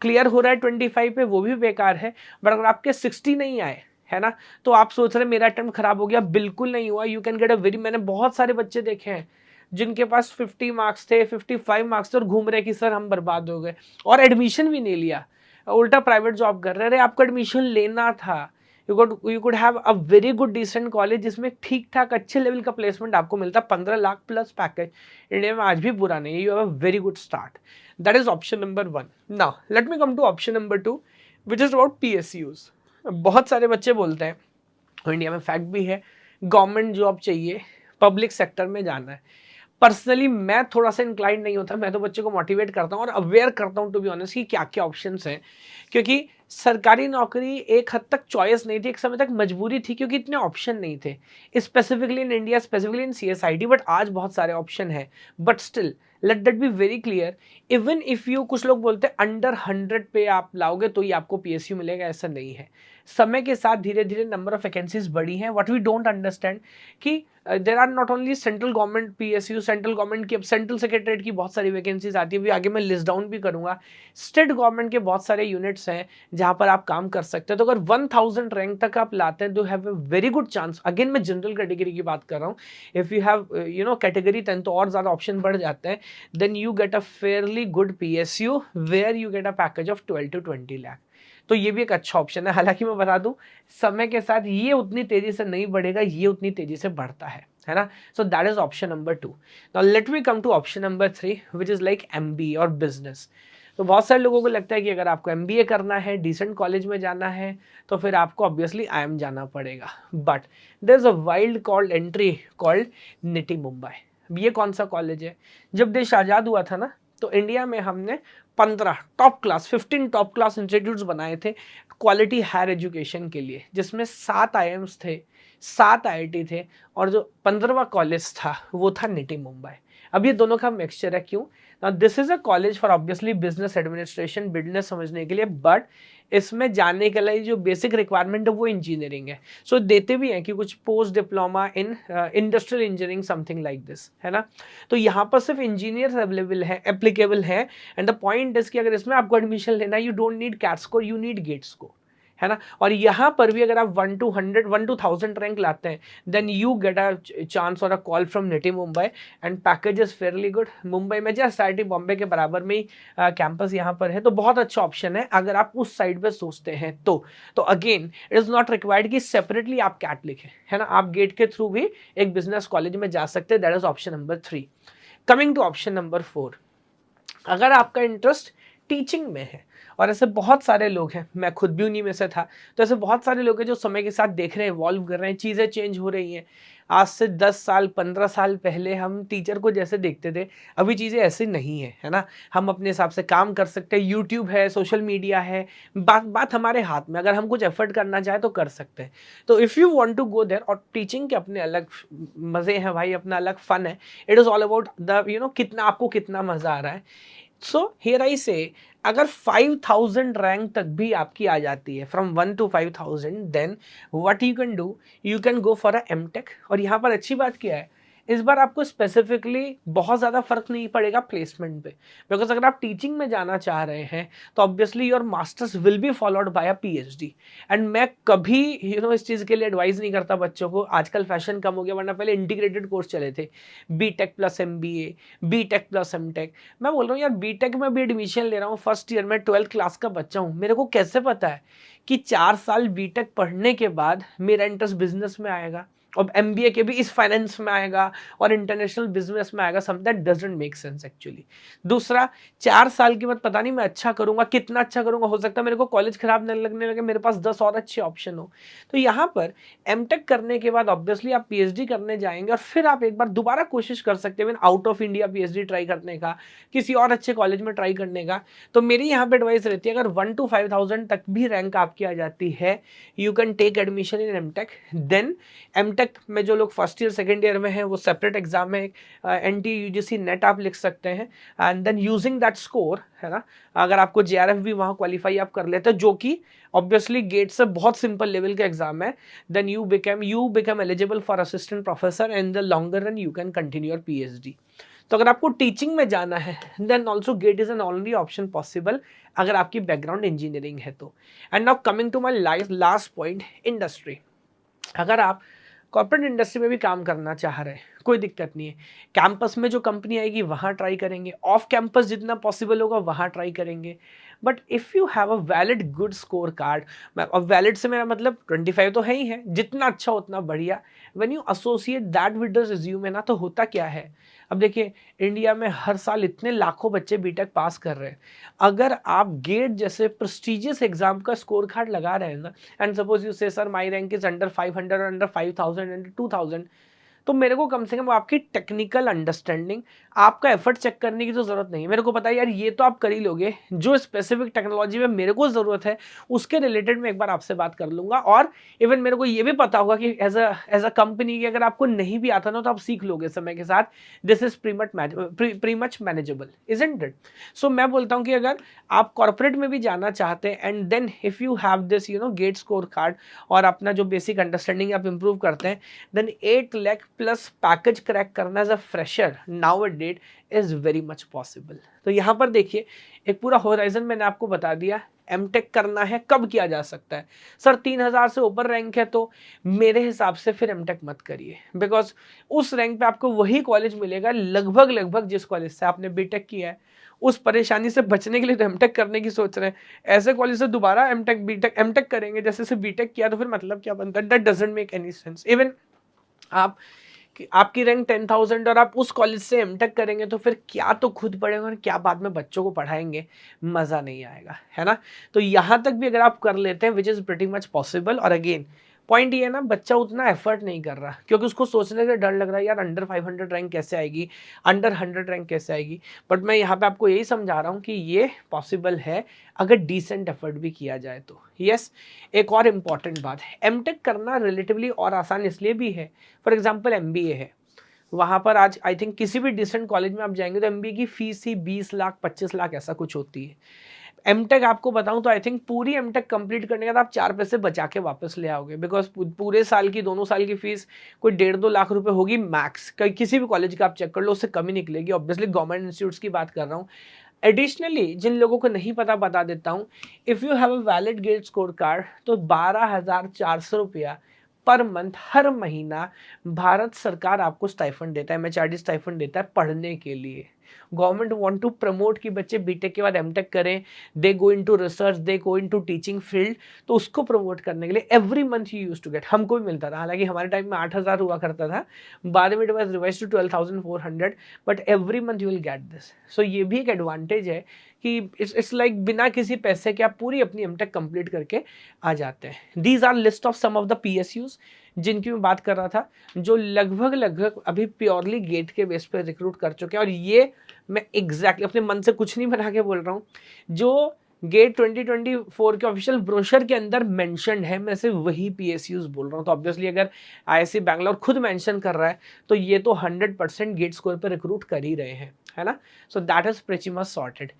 क्लियर हो रहा है 25 पे, वो भी बेकार है, बट अगर आपके 60 नहीं आए, है ना, तो आप सोच रहे मेरा अटेम्प्ट खराब हो गया, बिल्कुल नहीं हुआ। You can get a very, मैंने बहुत सारे बच्चे देखे हैं जिनके पास 50 मार्क्स थे, 55 मार्क्स थे, और घूम रहे कि सर हम बर्बाद हो गए, और एडमिशन भी नहीं लिया, उल्टा प्राइवेट जॉब कर रहे। अरे आपको एडमिशन लेना था, you could have a very good decent college जिसमें ठीक ठाक अच्छे लेवल का प्लेसमेंट आपको मिलता। 15 लाख प्लस पैकेज इंडिया में आज भी बुरा नहीं है, you have a very good start. That is option number 1। Now let me come to option number 2, which is about PSUs। बहुत सारे बच्चे बोलते हैं, और इंडिया में फैक्ट भी है, गवर्नमेंट जॉब चाहिए, पब्लिक सेक्टर में जाना है। पर्सनली मैं थोड़ा सा इंक्लाइंड नहीं होता, मैं तो बच्चे को मोटिवेट करता हूँ और अवेयर करता हूँ टू बी ऑनेस्ट कि क्या क्या ऑप्शंस हैं, क्योंकि सरकारी नौकरी एक हद तक चॉइस नहीं थी, एक समय तक मजबूरी थी, क्योंकि इतने ऑप्शन नहीं थे specifically in India, specifically in CSIT। But आज बहुत सारे ऑप्शन है, but still let that be very clear, even if you, कुछ लोग बोलते हैं अंडर 100 पे आप लाओगे तो ही आपको PSU मिलेगा, ऐसा नहीं है। समय के साथ धीरे धीरे नंबर ऑफ वैकेंसीज बढ़ी हैं। व्हाट वी डोंट अंडरस्टैंड कि there are not only central government PSU, central government की, अब सेंट्रल सेक्रेटरीट की बहुत सारी वैकेंसीज आती है, भी आगे मैं लिस्ट डाउन भी करूंगा। स्टेट गवर्नमेंट के बहुत सारे यूनिट्स हैं जहां पर आप काम कर सकते हैं। तो अगर 1000 रैंक तक आप लाते हैं तो have a very good chance. Again मैं जनरल कैटेगरी की बात कर रहा हूँ, इफ यू हैव कैटेगरी 10 तो और ज्यादा ऑप्शन बढ़ जाते हैं। Then you get a fairly good PSU where you get a package of 12 to 20 lakh. तो ये भी एक अच्छा ऑप्शन है। हालांकि मैं बता दूं, समय के साथ ये उतनी तेजी से नहीं बढ़ेगा, ये उतनी तेजी से बढ़ता है ना। So that is option number 2। Now let me come to option number 3, which is like MBA और बिजनेस। तो बहुत सारे लोगों को लगता है कि अगर आपको MBA करना है, डिसेंट कॉलेज में जाना है, तो फिर आपको ऑब्वियसली IIM जाना पड़ेगा। But there is a wild card entry called NITIE Mumbai. ये कौन सा कॉलेज है? जब देश आज़ाद हुआ था ना, तो इंडिया में हमने 15 top class, 15 top class institutes बनाए थे क्वालिटी हायर एजुकेशन के लिए, जिसमें 7 IIMs थे, 7 IIT थे, और जो 15वां कॉलेज था वो था निटी मुंबई। अब ये दोनों का मिक्सचर है। क्यों? This is a college for obviously business administration, business समझने के लिए, बट इसमें जाने के लिए जो बेसिक रिक्वायरमेंट है वो इंजीनियरिंग है। सो देते भी हैं कि कुछ post diploma in industrial engineering, something like this, है ना। तो यहाँ पर सिर्फ इंजीनियर्स अवेलेबल है, एप्लीकेबल है। एंड द पॉइंट इज कि अगर इसमें आपको एडमिशन लेना है, you don't need CAT score, you need GATE score, है ना। और यहाँ पर भी अगर आप 1 to 100 1 to 1000 रैंक लाते हैं, then you get a chance और a call from NITIE Mumbai and package is fairly good. Mumbai में जस्ट IIT बॉम्बे के बराबर में ही कैंपस यहाँ पर है, तो बहुत अच्छा ऑप्शन है अगर आप उस साइड पे सोचते हैं तो again it is not required कि सेपरेटली आप कैट लिखें, है ना, आप गेट के थ्रू भी एक बिजनेस कॉलेज में जा सकते हैं। That is option number 3। Coming to option number 4, अगर आपका इंटरेस्ट टीचिंग में है, और ऐसे बहुत सारे लोग हैं, मैं खुद भी उन्हीं में से था, तो ऐसे बहुत सारे लोग हैं जो समय के साथ देख रहे हैं, इवॉल्व कर रहे हैं, चीज़ें चेंज हो रही हैं। आज से 10 साल 15 साल पहले हम टीचर को जैसे देखते थे, अभी चीज़ें ऐसी नहीं है ना। हम अपने हिसाब से काम कर सकते हैं, यूट्यूब है, सोशल मीडिया है, बात हमारे हाथ में, अगर हम कुछ एफर्ट करना चाहे तो कर सकते हैं। तो if you want to go there, और टीचिंग के अपने अलग मज़े हैं भाई, अपना अलग फ़न है। It is all about the कितना आपको कितना मज़ा आ रहा है। सो हियर आई से, अगर 5000 रैंक तक भी आपकी आ जाती है, from 1 to 5000, then what you can do, you can go for a MTech. और यहाँ पर अच्छी बात क्या है, इस बार आपको स्पेसिफिकली बहुत ज़्यादा फर्क नहीं पड़ेगा प्लेसमेंट पे, बिकॉज अगर आप टीचिंग में जाना चाह रहे हैं तो obviously your masters will be followed by a PhD। And मैं कभी इस चीज़ के लिए एडवाइस नहीं करता बच्चों को, आजकल फैशन कम हो गया, वरना पहले इंटीग्रेटेड कोर्स चले थे, BTech plus MBA, BTech plus MTech। मैं बोल रहा हूँ यार, BTech में भी एडमिशन ले रहा हूँ, फर्स्ट ईयर में 12th क्लास का बच्चा हूँ, मेरे को कैसे पता है कि 4 साल BTech पढ़ने के बाद मेरा इंटरेस्ट बिजनेस में आएगा, और MBA के भी इस फाइनेंस में आएगा और इंटरनेशनल बिजनेस में आएगा। Some that doesn't make sense actually. दूसरा, 4 साल के बाद पता नहीं मैं अच्छा करूंगा, कितना अच्छा करूंगा, हो सकता है मेरे को कॉलेज खराब नहीं लगने लगे, मेरे पास 10 और अच्छे ऑप्शन हो। तो यहाँ पर MTech करने के बाद ऑब्वियसली आप PhD करने जाएंगे, और फिर आप एक बार दोबारा कोशिश कर सकते हैं out of India PhD try करने का, किसी और अच्छे कॉलेज में ट्राई करने का। तो मेरी यहाँ पे एडवाइस रहती है, अगर 1 to 5000 तक भी रैंक आपकी आ जाती है, you can take admission in MTech। Then MTech में जो लोग फर्स्ट ईयर सेकेंड ईयर में हैं, वो सेपरेट एग्जाम है, NTU UGC नेट आप लिख सकते हैं, and then using that score, है ना, अगर आपको JRF भी वहाँ क्वालिफाई आप कर लेते हैं, जो कि ऑब्वियसली गेट से बहुत सिंपल लेवल का एग्जाम है, then you become eligible for assistant professor, and the longer run you can continue your PhD। तो अगर आपको टीचिंग में जाना है, then also GATE is an only option possible, अगर आपकी बैकग्राउंड इंजीनियरिंग है तो। And now coming to my last point, industry. अगर आप कॉर्पोरेट इंडस्ट्री में भी काम करना चाह रहे हैं, कोई दिक्कत नहीं है, कैंपस में जो कंपनी आएगी वहाँ ट्राई करेंगे, ऑफ कैंपस जितना पॉसिबल होगा वहाँ ट्राई करेंगे। But if you have a valid good score card, और वैलिड से मेरा मतलब 25 तो है ही है, जितना अच्छा उतना बढ़िया। When you associate that with the resume ना, तो होता क्या है, अब देखिए इंडिया में हर साल इतने लाखों बच्चे BTech पास कर रहे हैं, अगर आप गेट जैसे प्रेस्टिजियस एग्जाम का स्कोर कार्ड लगा रहे हैं ना, एंड सपोज यू से sir my rank is under 500, under 5000, under 2000, तो मेरे को कम से कम आपकी टेक्निकल अंडरस्टैंडिंग, आपका एफर्ट चेक करने की तो जरूरत नहीं है। मेरे को पता है यार, ये तो आप कर ही लोगे, जो स्पेसिफिक टेक्नोलॉजी में मेरे को जरूरत है उसके रिलेटेड मैं एक बार आपसे बात कर लूंगा। और इवन मेरे को ये भी पता होगा कि एज अ कंपनी की अगर आपको नहीं भी आता ना, तो आप सीख लोगे समय के साथ। This is pretty much manageable, isn't it? So मैं बोलता हूँ कि अगर आप कॉर्पोरेट में भी जाना चाहते हैं, and then if you have this GATE score card, और अपना जो बेसिक अंडरस्टैंडिंग आप इंप्रूव करते हैं, then 8 lakh plus package crack करना as a fresher nowadays is very much possible. तो यहाँ पर देखिए, एक पूरा होराइजन मैंने आपको बता दिया। MTech करना है, कब किया जा सकता है? सर 3000 से ऊपर रैंक है तो मेरे हिसाब से फिर MTech मत करिए, बिकॉज उस रैंक पे आपको वही कॉलेज मिलेगा लगभग जिस कॉलेज से आपने BTech किया है। उस परेशानी से बचने के लिए तो MTech करने की सोच रहे हैं, ऐसे कॉलेज से दोबारा MTech करेंगे जैसे से BTech किया, तो फिर मतलब क्या बनता है? That doesn't make any sense. Even आप आपकी रैंक 10,000 और आप उस कॉलेज से MTech करेंगे, तो फिर क्या तो खुद पढ़ेंगे और क्या बाद में बच्चों को पढ़ाएंगे, मज़ा नहीं आएगा, है ना। तो यहाँ तक भी अगर आप कर लेते हैं, which is pretty much possible. और अगेन पॉइंट ये है ना, बच्चा उतना एफर्ट नहीं कर रहा, क्योंकि उसको सोचने का डर लग रहा है, यार अंडर 500 रैंक कैसे आएगी, अंडर 100 रैंक कैसे आएगी। बट मैं यहाँ पे आपको यही समझा रहा हूँ कि ये पॉसिबल है अगर डिसेंट एफर्ट भी किया जाए तो। यस, एक और इम्पॉर्टेंट बात है, MTech करना रिलेटिवली और आसान इसलिए भी है, फॉर एग्जाम्पल MBA है, वहाँ पर आज आई थिंक किसी भी डिसेंट कॉलेज में आप जाएंगे तो MBA की फीस ही 20 लाख 25 लाख ऐसा कुछ होती है। MTech आपको बताऊं तो आई थिंक पूरी MTech कंप्लीट करने के बाद आप 4 पैसे बचा के वापस ले आओगे, बिकॉज पूरे साल की, दोनों साल की फीस कोई 1.5-2 लाख रुपए होगी मैक्स, किसी भी कॉलेज का आप चेक कर लो, उससे कम ही निकलेगी। ऑब्वियसली गवर्नमेंट इंस्टीट्यूट्स की बात कर रहा हूँ। एडिशनली जिन लोगों को नहीं पता बता देता हूँ, if you have a valid GATE score card तो 12,400 रुपया पर मंथ हर महीना भारत सरकार आपको स्टाइफंड देता है, एमएचआरडी स्टाइफंड देता है पढ़ने के लिए। गवर्नमेंट वांट टू प्रमोट कि बच्चे बीटेक के बाद एमटेक करें, they go into research, they go into teaching field, तो उसको प्रमोट करने के लिए every month you use to get, हमको भी मिलता था, हालांकि हमारे टाइम में 8,000 हुआ करता था, बाद में it was revised to 12,400, but every month you will get this. So ये भी एक एडवांटेज है कि इट्स लाइक बिना किसी पैसे के आप पूरी अपनी एमटेक कंप्लीट करके आ जाते हैं। These are list of some of the PSUs जिनकी मैं बात कर रहा था, जो लगभग अभी प्योरली गेट के बेस पे रिक्रूट कर चुके हैं। और ये मैं एग्जैक्टली अपने मन से कुछ नहीं बना के बोल रहा हूँ, जो गेट 2024 के ऑफिशियल ब्रोशर के अंदर मेंशन्ड है, मैं सिर्फ वही पीएसयूज बोल रहा हूँ। तो ऑब्वियसली अगर आईआईसी बैंगलोर खुद मेंशन कर रहा है तो ये तो 100% गेट स्कोर पर रिक्रूट कर ही रहे हैं, है ना। So that is pretty much sorted.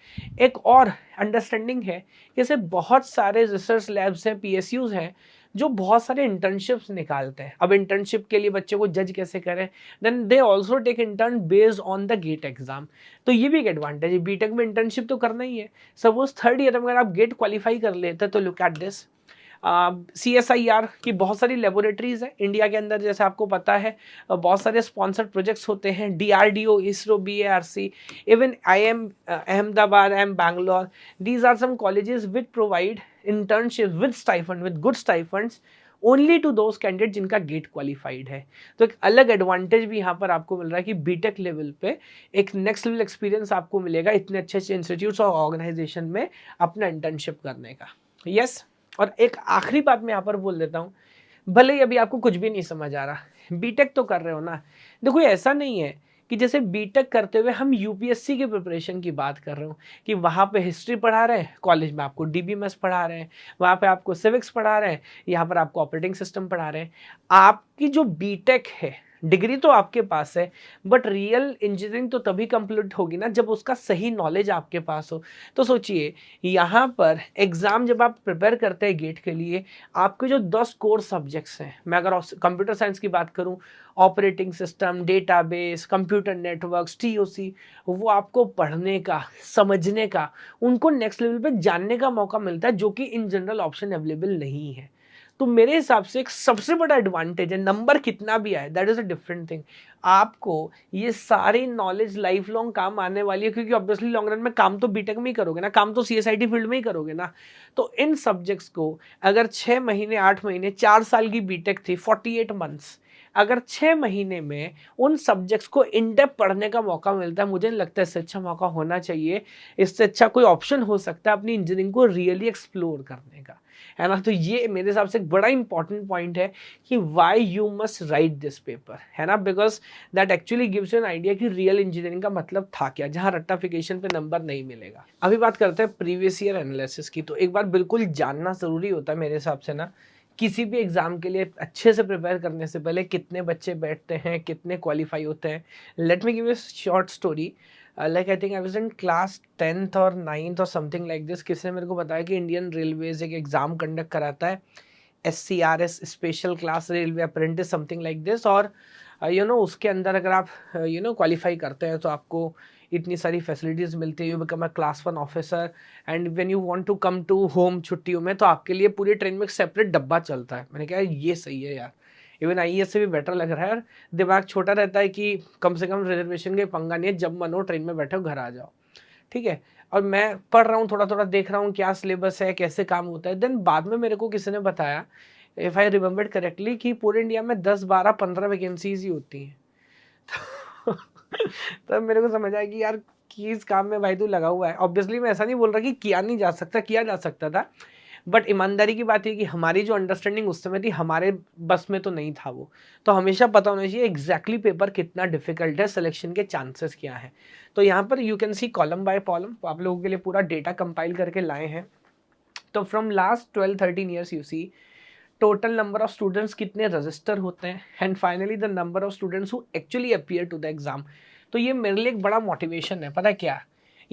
एक और अंडरस्टैंडिंग है, जैसे बहुत सारे रिसर्च लैब्स हैं, पीएसयूज हैं, जो बहुत सारे इंटर्नशिप्स निकालते हैं। अब इंटर्नशिप के लिए बच्चे को जज कैसे करें, then they also take intern based on the GATE exam. तो ये भी एक एडवांटेज है, बीटेक में इंटर्नशिप तो करना ही है। सपोज थर्ड ईयर में अगर आप गेट क्वालिफाई कर लेते हैं तो लुक एट दिस, CSIR की बहुत सारी लेबोरेटरीज हैं इंडिया के अंदर, जैसे आपको पता है बहुत सारे स्पॉन्सर्ड प्रोजेक्ट्स होते हैं, DRDO, ISRO, BARC, even IIM Ahmedabad, IIM Bangalore, these are some colleges which provide internship with stipend, with good stipends only to those candidate जिनका गेट क्वालिफाइड है। तो एक अलग एडवांटेज भी यहाँ पर आपको मिल रहा है कि बीटेक लेवल पे एक नेक्स्ट लेवल एक्सपीरियंस आपको मिलेगा इतने अच्छे अच्छे इंस्टीट्यूट्स और ऑर्गेनाइजेशन में अपना इंटर्नशिप करने का। यस, और एक आखिरी बात मैं यहाँ पर बोल देता हूँ, भले ही अभी आपको कुछ भी नहीं समझ आ रहा, बीटेक तो कर रहे हो ना, देखो ऐसा नहीं है कि जैसे बीटेक करते हुए हम यूपीएससी की प्रिपरेशन की बात कर रहे हो कि वहाँ पे हिस्ट्री पढ़ा रहे हैं, कॉलेज में आपको डीबीएमएस पढ़ा रहे हैं, वहाँ पे आपको सिविक्स पढ़ा रहे हैं, यहाँ पर आपको ऑपरेटिंग सिस्टम पढ़ा रहे हैं। आपकी जो बीटेक है, डिग्री तो आपके पास है, बट रियल इंजीनियरिंग तो तभी कंप्लीट होगी ना जब उसका सही नॉलेज आपके पास हो। तो सोचिए यहाँ पर एग्जाम जब आप प्रिपेयर करते हैं गेट के लिए, आपके जो 10 कोर सब्जेक्ट्स हैं, मैं अगर कंप्यूटर साइंस की बात करूँ, operating system, database, computer networks, TOC, वो आपको पढ़ने का, समझने का, उनको नेक्स्ट लेवल पे जानने का मौका मिलता है, जो कि इन जनरल ऑप्शन अवेलेबल नहीं है। तो मेरे हिसाब से एक सबसे बड़ा एडवांटेज है, नंबर कितना भी आए that is a different thing, आपको ये सारी नॉलेज लाइफ लॉन्ग काम आने वाली है, क्योंकि ऑब्वियसली लॉन्ग रन में काम तो बीटेक में ही करोगे ना, काम तो CSIT फील्ड में ही करोगे ना। तो इन सब्जेक्ट्स को अगर 6 महीने, 8 महीने, 4 साल की बीटेक थी 48 मंथ्स, अगर 6 महीने में उन सब्जेक्ट्स को इन डेप्थ पढ़ने का मौका मिलता है, मुझे नहीं लगता इससे अच्छा मौका होना चाहिए, इससे अच्छा कोई ऑप्शन हो सकता है अपनी इंजीनियरिंग को रियली एक्सप्लोर करने का, है ना। तो ये मेरे हिसाब से एक बड़ा इंपॉर्टेंट पॉइंट है कि why you must write this paper, है ना, because that actually gives you an idea कि रियल इंजीनियरिंग का मतलब था क्या, जहां रट्टाफिकेशन पे नंबर नहीं मिलेगा। अभी बात करते हैं प्रीवियस ईयर एनालिसिस की। तो एक बार बिल्कुल जानना जरूरी होता है मेरे हिसाब से ना, किसी भी एग्जाम के लिए अच्छे से प्रिपेयर करने से पहले कितने बच्चे बैठते हैं, कितने क्वालिफाई होते हैं। Let me give you short story. Like I think I was in class 10th और 9th और समथिंग लाइक दिस। किसी ने मेरे को बताया कि इंडियन रेलवेज एक एग्ज़ाम कंडक्ट कराता है, SCRS, special class railway apprentice, something like this. और उसके अंदर अगर आप क्वालिफाई करते हैं तो आपको इतनी सारी फैसिलिटीज़ मिलती है, you become a class 1 officer, and when you want to come to home छुट्टियों में तो आपके लिए पूरी ट्रेन में एक सेपरेट डब्बा चलता है। मैंने कहा ये सही है यार, इवन IAS से भी बेटर लग रहा है यार। दिमाग छोटा रहता है कि कम से कम रिजर्वेशन के पंगा नहीं है, जब मन हो ट्रेन में बैठो घर आ जाओ, ठीक है। और मैं पढ़ रहा हूँ, थोड़ा थोड़ा देख रहा हूँ क्या सिलेबस है, कैसे काम होता है। देन बाद में मेरे को किसी ने बताया, इफ़ आई रिमेम्बर करेक्टली, कि पूरे इंडिया में 10, 12, 15 वैकेंसीज ही होती हैं। तब मेरे को समझ आया कि यार किस काम में भाई तू लगा हुआ है। ऑब्वियसली मैं ऐसा नहीं बोल रहा कि किया नहीं जा सकता, किया जा सकता था, बट ईमानदारी की बात है कि हमारी जो अंडरस्टैंडिंग उस समय थी, हमारे बस में तो नहीं था वो। तो हमेशा पता होना चाहिए एग्जैक्टली पेपर कितना डिफिकल्ट है, सिलेक्शन के चांसेस क्या है। तो यहाँ पर you can see column by column, आप लोगों के लिए पूरा डेटा कंपाइल करके लाए हैं। तो from last 12-13 years you see total number of students कितने रजिस्टर होते हैं, and finally the number of students who actually appear to the exam. तो ये मेरे लिए एक बड़ा मोटिवेशन है, पता है क्या,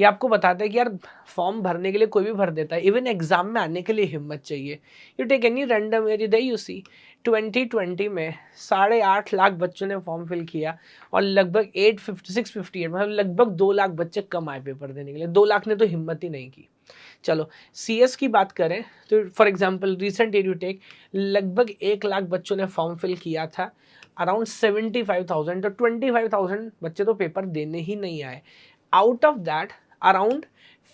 ये आपको बताता है कि यार फॉर्म भरने के लिए कोई भी भर देता है, इवन एग्जाम में आने के लिए हिम्मत चाहिए। You take any random area they you see 2020 में 8.5 लाख बच्चों ने फॉर्म फिल किया और लगभग 658 मतलब लगभग 2 लाख बच्चे कम आए पेपर देने के लिए। 2 लाख ने तो हिम्मत ही नहीं की। चलो CS की बात करें तो for example recent year you take, लगभग 1 लाख बच्चों ने फॉर्म फिल किया था, अराउंड 75,000 तो 25,000 बच्चे तो पेपर देने ही नहीं आए। Out of that around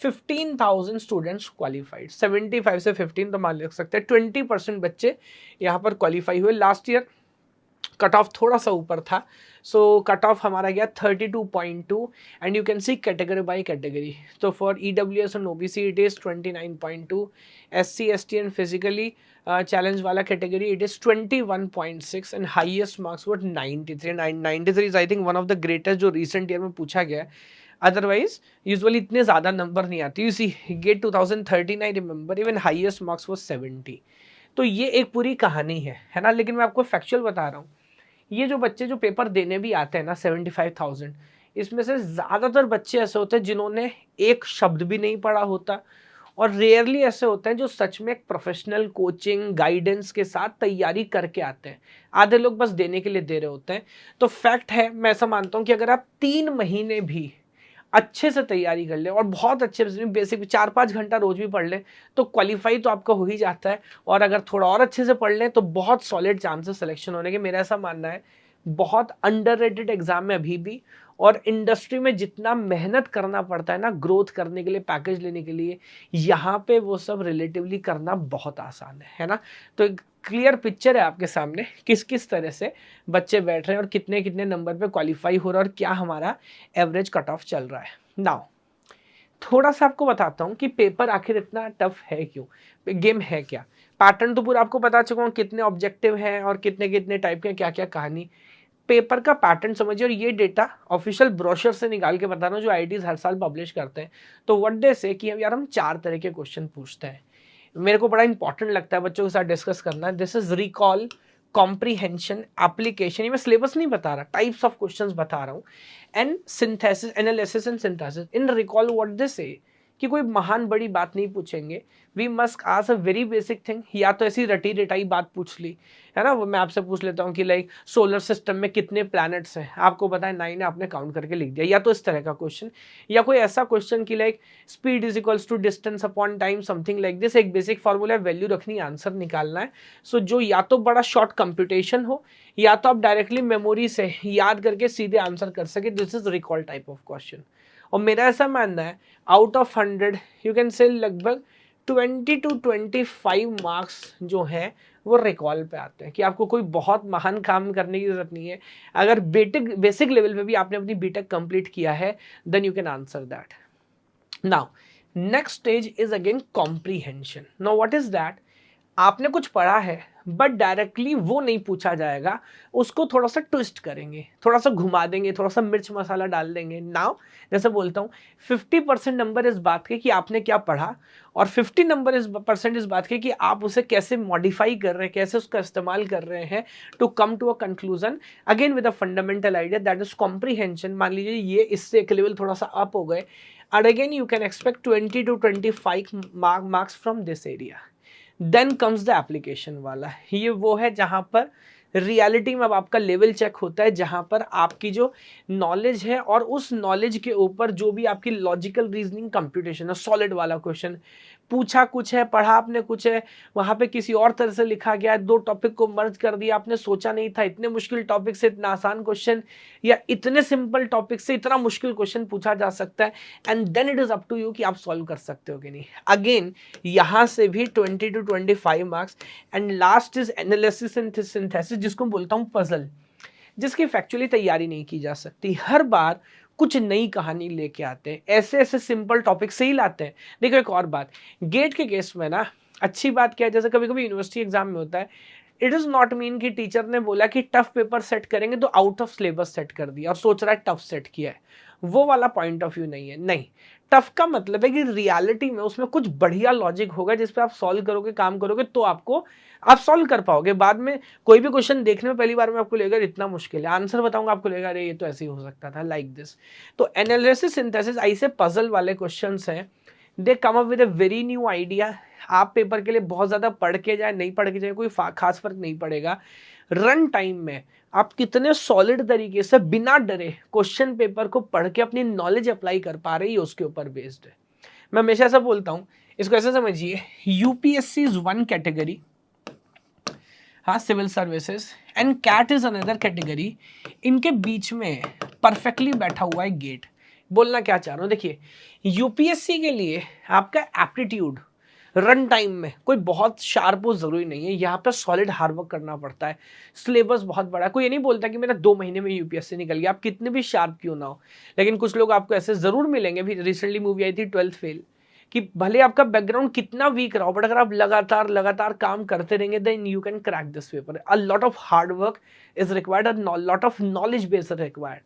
15,000 students qualified. 75 से 15 तो मान ले सकते हैं 20% बच्चे यहाँ पर क्वालिफाई हुए। लास्ट ईयर कट ऑफ थोड़ा सा ऊपर था, सो कट ऑफ हमारा गया 32.2 and you can see category by category. तो for EWS and OBC it is 29.2, SC ST and physically challenge वाला category it is 21.6 and highest marks were 93 is I think one of the greatest जो recent year में पूछा गया है। Otherwise usually इतने ज़्यादा number नहीं आते। You see GATE 2013 I remember even highest marks वो 70। तो ये एक पूरी कहानी है ना। लेकिन मैं आपको फैक्चुअल बता रहा हूँ, ये जो बच्चे जो पेपर देने भी आते हैं ना 75,000, इसमें से ज़्यादातर बच्चे ऐसे होते हैं जिन्होंने एक शब्द भी नहीं पढ़ा होता, और रेयरली ऐसे होते हैं जो सच में एक प्रोफेशनल कोचिंग गाइडेंस के साथ तैयारी करके आते हैं। आधे लोग बस देने के लिए दे रहे होते हैं। तो फैक्ट है, मैं ऐसा मानता हूँ कि अगर आप 3 महीने भी अच्छे से तैयारी कर ले और बहुत अच्छे बेसिक 4-5 घंटा रोज भी पढ़ ले तो क्वालिफाई तो आपका हो ही जाता है। और अगर थोड़ा और अच्छे से पढ़ ले तो बहुत सॉलिड चांसेस सिलेक्शन होने के। मेरा ऐसा मानना है बहुत अंडररेटेड एग्जाम में अभी भी, और इंडस्ट्री में जितना मेहनत करना पड़ता है ना ग्रोथ करने के लिए, पैकेज लेने के लिए, यहाँ पे वो सब रिलेटिवली करना बहुत आसान है ना। तो एक क्लियर पिक्चर है आपके सामने किस किस तरह से बच्चे बैठ रहे हैं और कितने कितने नंबर पे क्वालिफाई हो रहा है और क्या हमारा एवरेज कट ऑफ चल रहा है। नाउ थोड़ा सा आपको बताता हूँ कि पेपर आखिर इतना टफ है क्यों, गेम है क्या। पैटर्न तो पूरा आपको बता चुका हूँ, कितने ऑब्जेक्टिव हैं और कितने कितने टाइप के क्या क्या कहानी। पेपर का पैटर्न समझिए, और ये डेटा ऑफिशियल ब्रोशर से निकाल के बता रहा हूँ जो IITs हर साल पब्लिश करते हैं। तो व्हाट दे से कि यार हम 4 तरह के क्वेश्चन पूछते हैं, मेरे को बड़ा इंपॉर्टेंट लगता है बच्चों के साथ डिस्कस करना। This is recall, comprehension, application, ये मैं सिलेबस नहीं बता रहा, टाइप्स ऑफ क्वेश्चंस बता रहा हूँ, and synthesis, analysis and synthesis. In recall what they say कि कोई महान बड़ी बात नहीं पूछेंगे, we must ask a very basic thing. या तो ऐसी रटी रटाई बात पूछ ली है ना, वो मैं आपसे पूछ लेता हूँ कि लाइक सोलर सिस्टम में कितने प्लैनेट्स हैं, आपको पता है 9 है, आपने काउंट करके लिख दिया, या तो इस तरह का क्वेश्चन। या कोई ऐसा क्वेश्चन कि like speed is equals to distance upon time, something like this. एक बेसिक फॉर्मूला है, वैल्यू रखनी, आंसर निकालना है। सो जो या तो बड़ा शॉर्ट कंप्यूटेशन हो, या तो आप डायरेक्टली मेमोरी से याद करके सीधे आंसर कर सके, this is recall type of question. और मेरा ऐसा मानना है out of 100 you can say लगभग 20 to 25 मार्क्स जो हैं वो रिकॉल पे आते हैं, कि आपको कोई बहुत महान काम करने की जरूरत नहीं है। अगर बेसिक लेवल पे भी आपने अपनी बीटेक कंप्लीट किया है then you can answer that. Now next stage is again comprehension. Now what is that, आपने कुछ पढ़ा है बट डायरेक्टली वो नहीं पूछा जाएगा, उसको थोड़ा सा ट्विस्ट करेंगे, थोड़ा सा घुमा देंगे, थोड़ा सा मिर्च मसाला डाल देंगे। नाउ जैसे बोलता हूँ 50% नंबर इस बात के कि आपने क्या पढ़ा, और 50% इस बात के कि आप उसे कैसे मॉडिफाई कर रहे हैं, कैसे उसका इस्तेमाल कर रहे हैं to come to a conclusion again with a fundamental idea that is comprehension. मान लीजिए ये इससे एक लेवल थोड़ा सा अप हो गए, and again you can expect 20 to 25 marks from this area. Then comes the application वाला, ये वो है जहां पर रियलिटी में अब आपका लेवल चेक होता है, जहां पर आपकी जो नॉलेज है और उस नॉलेज के ऊपर जो भी आपकी लॉजिकल रीजनिंग कंप्यूटेशन है, सॉलिड वाला क्वेश्चन पूछा कुछ है, पढ़ा आपने कुछ है, वहां पे किसी और तरह से लिखा गया है, 2 टॉपिक को मर्ज कर दिया, आपने सोचा नहीं था इतने मुश्किल टॉपिक से इतना आसान क्वेश्चन, या इतने सिंपल टॉपिक से इतना मुश्किल क्वेश्चन पूछा जा सकता है, and then it is up to you कि आप सॉल्व कर सकते हो कि नहीं। अगेन यहां से भी 20 to 25 marks. And last is analysis and synthesis, जिसको बोलता हूं पजल, जिसकी फैक्चुअली तैयारी नहीं की जा सकती। हर बार कुछ नई कहानी लेके आते हैं, ऐसे ऐसे सिंपल टॉपिक से ही लाते हैं। देखो एक और बात, गेट के केस में ना अच्छी बात क्या है, जैसे कभी कभी यूनिवर्सिटी एग्जाम में होता है, इट इज नॉट मीन कि टीचर ने बोला कि टफ पेपर सेट करेंगे तो आउट ऑफ सिलेबस सेट कर दिया और सोच रहा है टफ सेट किया है, वो वाला पॉइंट ऑफ व्यू नहीं है। नहीं, टफ का मतलब है कि रियलिटी में उसमें कुछ बढ़िया लॉजिक होगा जिस पे आप सॉल्व करोगे, काम करोगे, तो आप सॉल्व कर पाओगे। बाद में कोई भी क्वेश्चन देखने में पहली बार में आपको लगेगा इतना मुश्किल है, आंसर बताऊंगा आपको लगेगा अरे ये तो ऐसे ही हो सकता था, लाइक दिस। तो एनालिसिस सिंथेसिस ऐसे पजल वाले क्वेश्चंस हैं, they come up with a very new idea. आप पेपर के लिए बहुत ज्यादा पढ़ के जाए, नहीं पढ़ के जाए, कोई खास फर्क नहीं पड़ेगा। रन टाइम में आप कितने सॉलिड तरीके से बिना डरे क्वेश्चन पेपर को पढ़ के अपनी नॉलेज अप्लाई कर पा रही है, उसके ऊपर बेस्ड है। मैं हमेशा ऐसा बोलता हूं, इसको ऐसे समझिए, यूपीएससी इज वन कैटेगरी, हाँ, civil services, and CAT is another category. इनके बीच में परफेक्टली बैठा हुआ है गेट। बोलना क्या चाह रहा हूं, देखिए यूपीएससी के लिए आपका एप्टीट्यूड रन टाइम में कोई बहुत शार्प हो जरूरी नहीं है, यहाँ पे सॉलिड हार्डवर्क करना पड़ता है। सिलेबस बहुत बड़ा है, कोई ये नहीं बोलता कि मेरा 2 महीने में यूपीएससी निकल गया, आप कितने भी शार्प क्यों ना हो। लेकिन कुछ लोग आपको ऐसे जरूर मिलेंगे, भी रिसेंटली मूवी आई थी 12th फेल, कि भले आपका बैकग्राउंड कितना वीक रहा हो, बट अगर आप लगातार लगातार काम करते रहेंगे, then you can crack this paper. A lot of hard work is required, a lot of knowledge base required.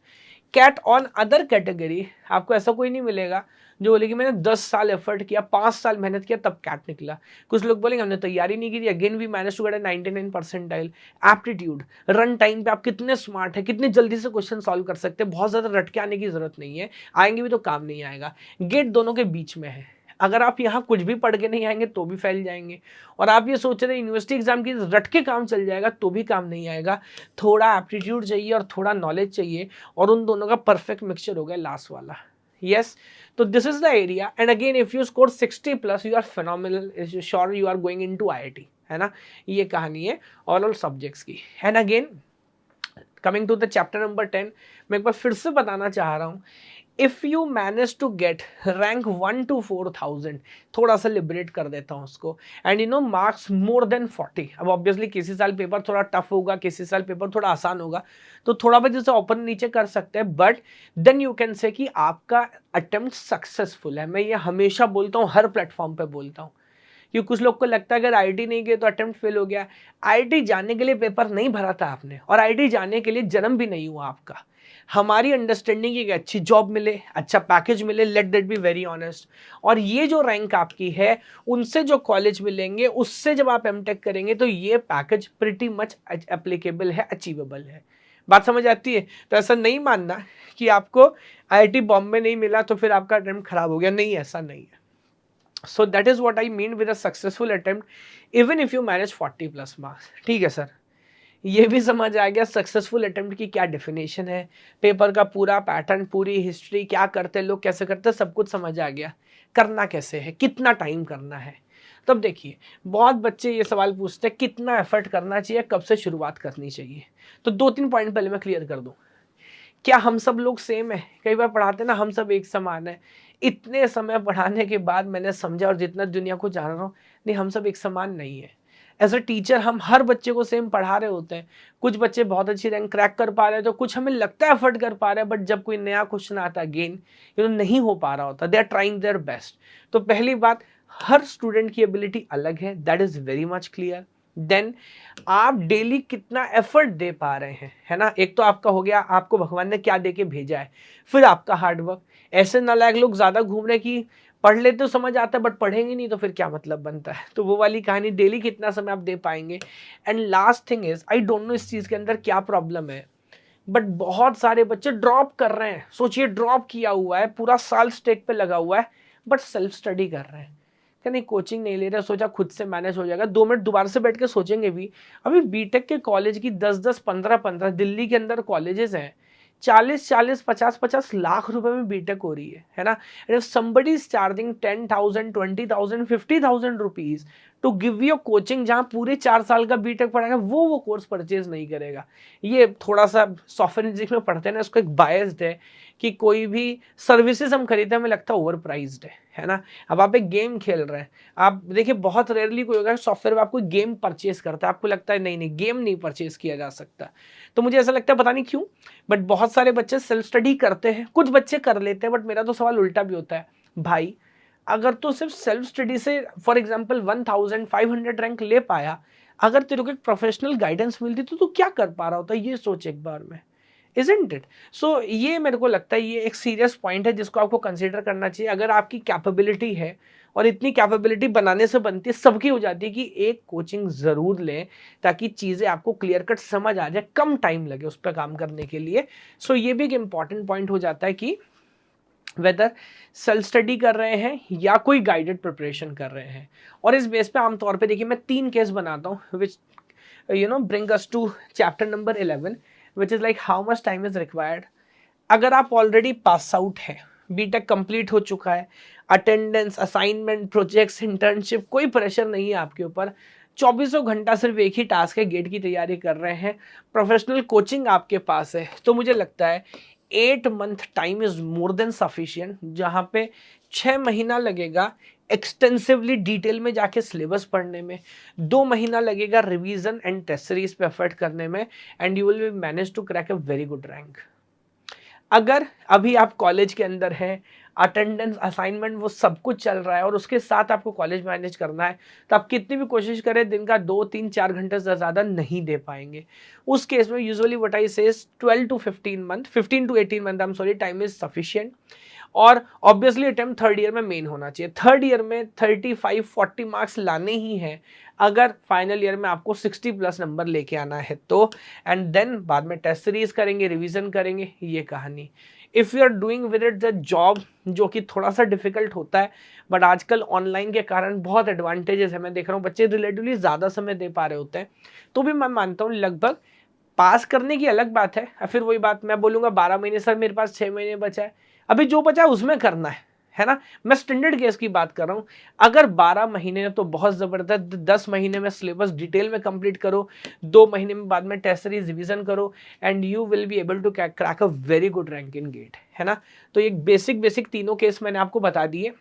CAT on other category, आपको ऐसा कोई नहीं मिलेगा जो बोले कि मैंने 10 साल एफर्ट किया, 5 साल मेहनत किया, तब कैट निकला। कुछ लोग बोलेंगे हमने तैयारी नहीं की थी, again we manage to get 99 percentile. Aptitude, run time पे आप कितने स्मार्ट है, कितने जल्दी से क्वेश्चन सॉल्व कर सकते हैं, बहुत ज्यादा रट के आने की जरूरत नहीं है, आएंगे भी तो काम नहीं आएगा। गेट दोनों के बीच में है। अगर आप यहाँ कुछ भी पढ़ के नहीं आएंगे तो भी फैल जाएंगे, और आप ये सोच रहे हैं यूनिवर्सिटी एग्जाम की रट के काम चल जाएगा तो भी काम नहीं आएगा। थोड़ा एप्टीट्यूड चाहिए और थोड़ा नॉलेज चाहिए, और उन दोनों का परफेक्ट मिक्सचर हो गया लास्ट वाला। यस, तो this is the area. And again if you score 60+ you are phenomenal, sure you are going into IIT, है ना। ये कहानी है ऑल सब्जेक्ट्स की। And again coming to the chapter number 10, मैं एक बार फिर से बताना चाह रहा हूँ, if you manage to get rank 1 to 4000, थोड़ा सा लिबरेट कर देता हूँ उसको, and you know marks more than 40। अब ऑब्वियसली किसी साल पेपर थोड़ा टफ होगा, किसी साल पेपर थोड़ा आसान होगा, तो थोड़ा बहुत जैसे ऊपर नीचे कर सकते हैं, but then you can say कि आपका अटेम्प्ट सक्सेसफुल है। मैं ये हमेशा बोलता हूँ, हर प्लेटफॉर्म पे बोलता हूँ, क्योंकि कुछ लोग को लगता है अगर आईआईटी नहीं गए तो अटेम्प्ट फेल हो गया। आईआईटी जाने के लिए पेपर नहीं भरा था आपने, और आईआईटी जाने के लिए जन्म भी नहीं हुआ आपका। हमारी अंडरस्टैंडिंग है कि अच्छी जॉब मिले, अच्छा पैकेज मिले, let that be very honest, और ये जो रैंक आपकी है उनसे जो कॉलेज मिलेंगे, उससे जब आप एमटेक करेंगे तो ये पैकेज प्रिटी मच एप्लीकेबल है, अचीवेबल है। बात समझ आती है। तो ऐसा नहीं मानना कि आपको आईआईटी बॉम्बे नहीं मिला तो फिर आपका अटेम्प्ट खराब हो गया, नहीं, ऐसा नहीं है। So that is what I mean with a successful attempt, even if you manage 40+ marks। ठीक है सर, ये भी समझ आ गया सक्सेसफुल अटेम्प्ट की क्या डेफिनेशन है, पेपर का पूरा पैटर्न, पूरी हिस्ट्री, क्या करते हैं लोग, कैसे करते हैं, सब कुछ समझ आ गया। करना कैसे है, कितना टाइम करना है। तब देखिए, बहुत बच्चे ये सवाल पूछते हैं कितना एफर्ट करना चाहिए, कब से शुरुआत करनी चाहिए। तो 2-3 पॉइंट पहले मैं क्लियर कर दूं। क्या हम सब लोग सेम है? कई बार पढ़ाते ना हम सब एक समान है। इतने समय पढ़ाने के बाद मैंने समझा, और जितना दुनिया को जान रहा हूँ, नहीं, हम सब एक समान नहीं है। एज अ टीचर हम हर बच्चे को सेम पढ़ा रहे होते हैं। कुछ बच्चे बहुत अच्छी रैंक क्रैक कर पा रहे हैं, तो कुछ हमें लगता है एफर्ट कर पा रहे हैं, बट जब कोई नया क्वेश्चन आता है अगेन नहीं हो पा रहा होता। They are trying their best. तो पहली बात, हर स्टूडेंट की एबिलिटी अलग है, that is very much clear. Then आप डेली कितना एफर्ट दे पा रहे हैं, है ना। एक तो आपका हो गया, आपको भगवान ने क्या दे के भेजा है, फिर आपका हार्डवर्क। ऐसे नालायक लोग ज्यादा घूम रहे कि पढ़ लेते तो समझ आता है, बट पढ़ेंगे नहीं तो फिर क्या मतलब बनता है। तो वो वाली कहानी, डेली कितना समय आप दे पाएंगे। And last thing is, I don't know इस चीज के अंदर क्या प्रॉब्लम है, बट बहुत सारे बच्चे ड्रॉप कर रहे हैं। सोचिए, ड्रॉप किया हुआ है, पूरा साल स्टेक पे लगा हुआ है, बट सेल्फ स्टडी कर रहे हैं, क्या नहीं, कोचिंग नहीं ले रहे, सोचा खुद से मैनेज हो जाएगा। 2 मिनट दोबारा से बैठ के सोचेंगे भी। अभी बीटेक के कॉलेज की 10-10, 15-15, दिल्ली के अंदर कॉलेजेस हैं, 40-40, 50-50 लाख रुपए में बीटेक हो रही है ना। And if somebody is charging 10,000, 20,000, 50,000 rupees to give you coaching, जहां पूरे 4 साल का बीटेक पढ़ाएगा, वो कोर्स परचेज नहीं करेगा। ये थोड़ा सा सॉफ्टवेयर इंजीनियरिंग में पढ़ते हैं ना, इसको एक बायस्ड है कि कोई भी सर्विसेज हम खरीदते हैं हमें लगता है ओवर प्राइज्ड है ना। अब आप एक गेम खेल रहे हैं, आप देखिए बहुत रेयरली कोई होगा सॉफ्टवेयर में आपको गेम परचेज करता है, आपको लगता है नहीं नहीं गेम नहीं परचेज किया जा सकता। तो मुझे ऐसा लगता है पता नहीं क्यों, बट बहुत सारे बच्चे सेल्फ स्टडी करते हैं, कुछ बच्चे कर लेते हैं, बट मेरा तो सवाल उल्टा भी होता है, भाई अगर तो सिर्फ सेल्फ स्टडी से फॉर एग्जाम्पल 1500 रैंक ले पाया, अगर तेरे को एक प्रोफेशनल गाइडेंस मिलती तो तू क्या कर पा रहा होता, ये सोच एक बार में। Isn't it? सो ये मेरे को लगता है ये एक सीरियस पॉइंट है जिसको आपको कंसिडर करना चाहिए। अगर आपकी कैपेबिलिटी है, और इतनी कैपेबिलिटी बनाने से बनती है, सबकी हो जाती है, कि एक कोचिंग जरूर लें ताकि चीजें आपको क्लियर कट समझ आ जाए, कम टाइम लगे उस पर काम करने के लिए। सो ये भी एक इंपॉर्टेंट पॉइंट हो जाता है कि वेदर सेल्फ स्टडी कर रहे हैं या कोई गाइडेड प्रिपरेशन कर रहे हैं। और इस बेस पे आमतौर पे देखिए मैं 3 केस बनाता हूँ विच bring us to chapter number 11, which is like how much time is required। अगर आप ऑलरेडी पास आउट है, बीटेक कंप्लीट हो चुका है, अटेंडेंस, असाइनमेंट, प्रोजेक्ट्स, इंटर्नशिप, कोई प्रेशर नहीं है आपके ऊपर, 24 घंटा सिर्फ एक ही टास्क है, गेट की तैयारी कर रहे हैं, प्रोफेशनल कोचिंग आपके पास है, तो मुझे लगता है 8 month time is more than sufficient. जहाँ पे 6 महीना लगेगा एक्सटेंसिवली डिटेल में जाके सिलेबस पढ़ने में, 2 महीना लगेगा रिवीजन एंड टेस्ट सीरीज पे एफर्ट करने में, and you will be manage to crack a very good rank. अगर अभी आप कॉलेज के अंदर हैं, अटेंडेंस, असाइनमेंट, वो सब कुछ चल रहा है और उसके साथ आपको कॉलेज मैनेज करना है, तो आप कितनी भी कोशिश करें दिन का 2-3-4 घंटे से ज़्यादा नहीं दे पाएंगे। उस केस में यूजुअली व्हाट आई से 12 to 15 month, 15 to 18 month, I am sorry, time is sufficient. और ऑब्वियसली अटेम्प्ट थर्ड ईयर में मेन होना चाहिए। थर्ड ईयर में 35-40 मार्क्स लाने ही हैं अगर फाइनल ईयर में आपको 60+ नंबर लेके आना है तो, एंड देन बाद में टेस्ट सीरीज करेंगे, रिवीजन करेंगे, ये कहानी। If you are doing with it the job, जो कि थोड़ा सा डिफिकल्ट होता है, बट आजकल ऑनलाइन के कारण बहुत एडवांटेजेस है। मैं देख रहा हूँ बच्चे रिलेटिवली ज़्यादा समय दे पा रहे होते हैं, तो भी मैं मानता हूँ लगभग पास करने की अलग बात है। फिर वही बात मैं बोलूँगा 12 महीने सर मेरे पास 6 महीने बचा है, अभी जो बचा है उसमें करना है ना। मैं स्टैंडर्ड केस की बात कर रहा हूँ। अगर 12 महीने तो बहुत ज़बरदस्त, 10 महीने में सिलेबस डिटेल में कंप्लीट करो, 2 महीने में बाद में टेस्ट सीरीज रिवीजन करो, and you will be able to crack a very good rank in GATE, है ना। तो एक बेसिक तीनों केस मैंने आपको बता दिए।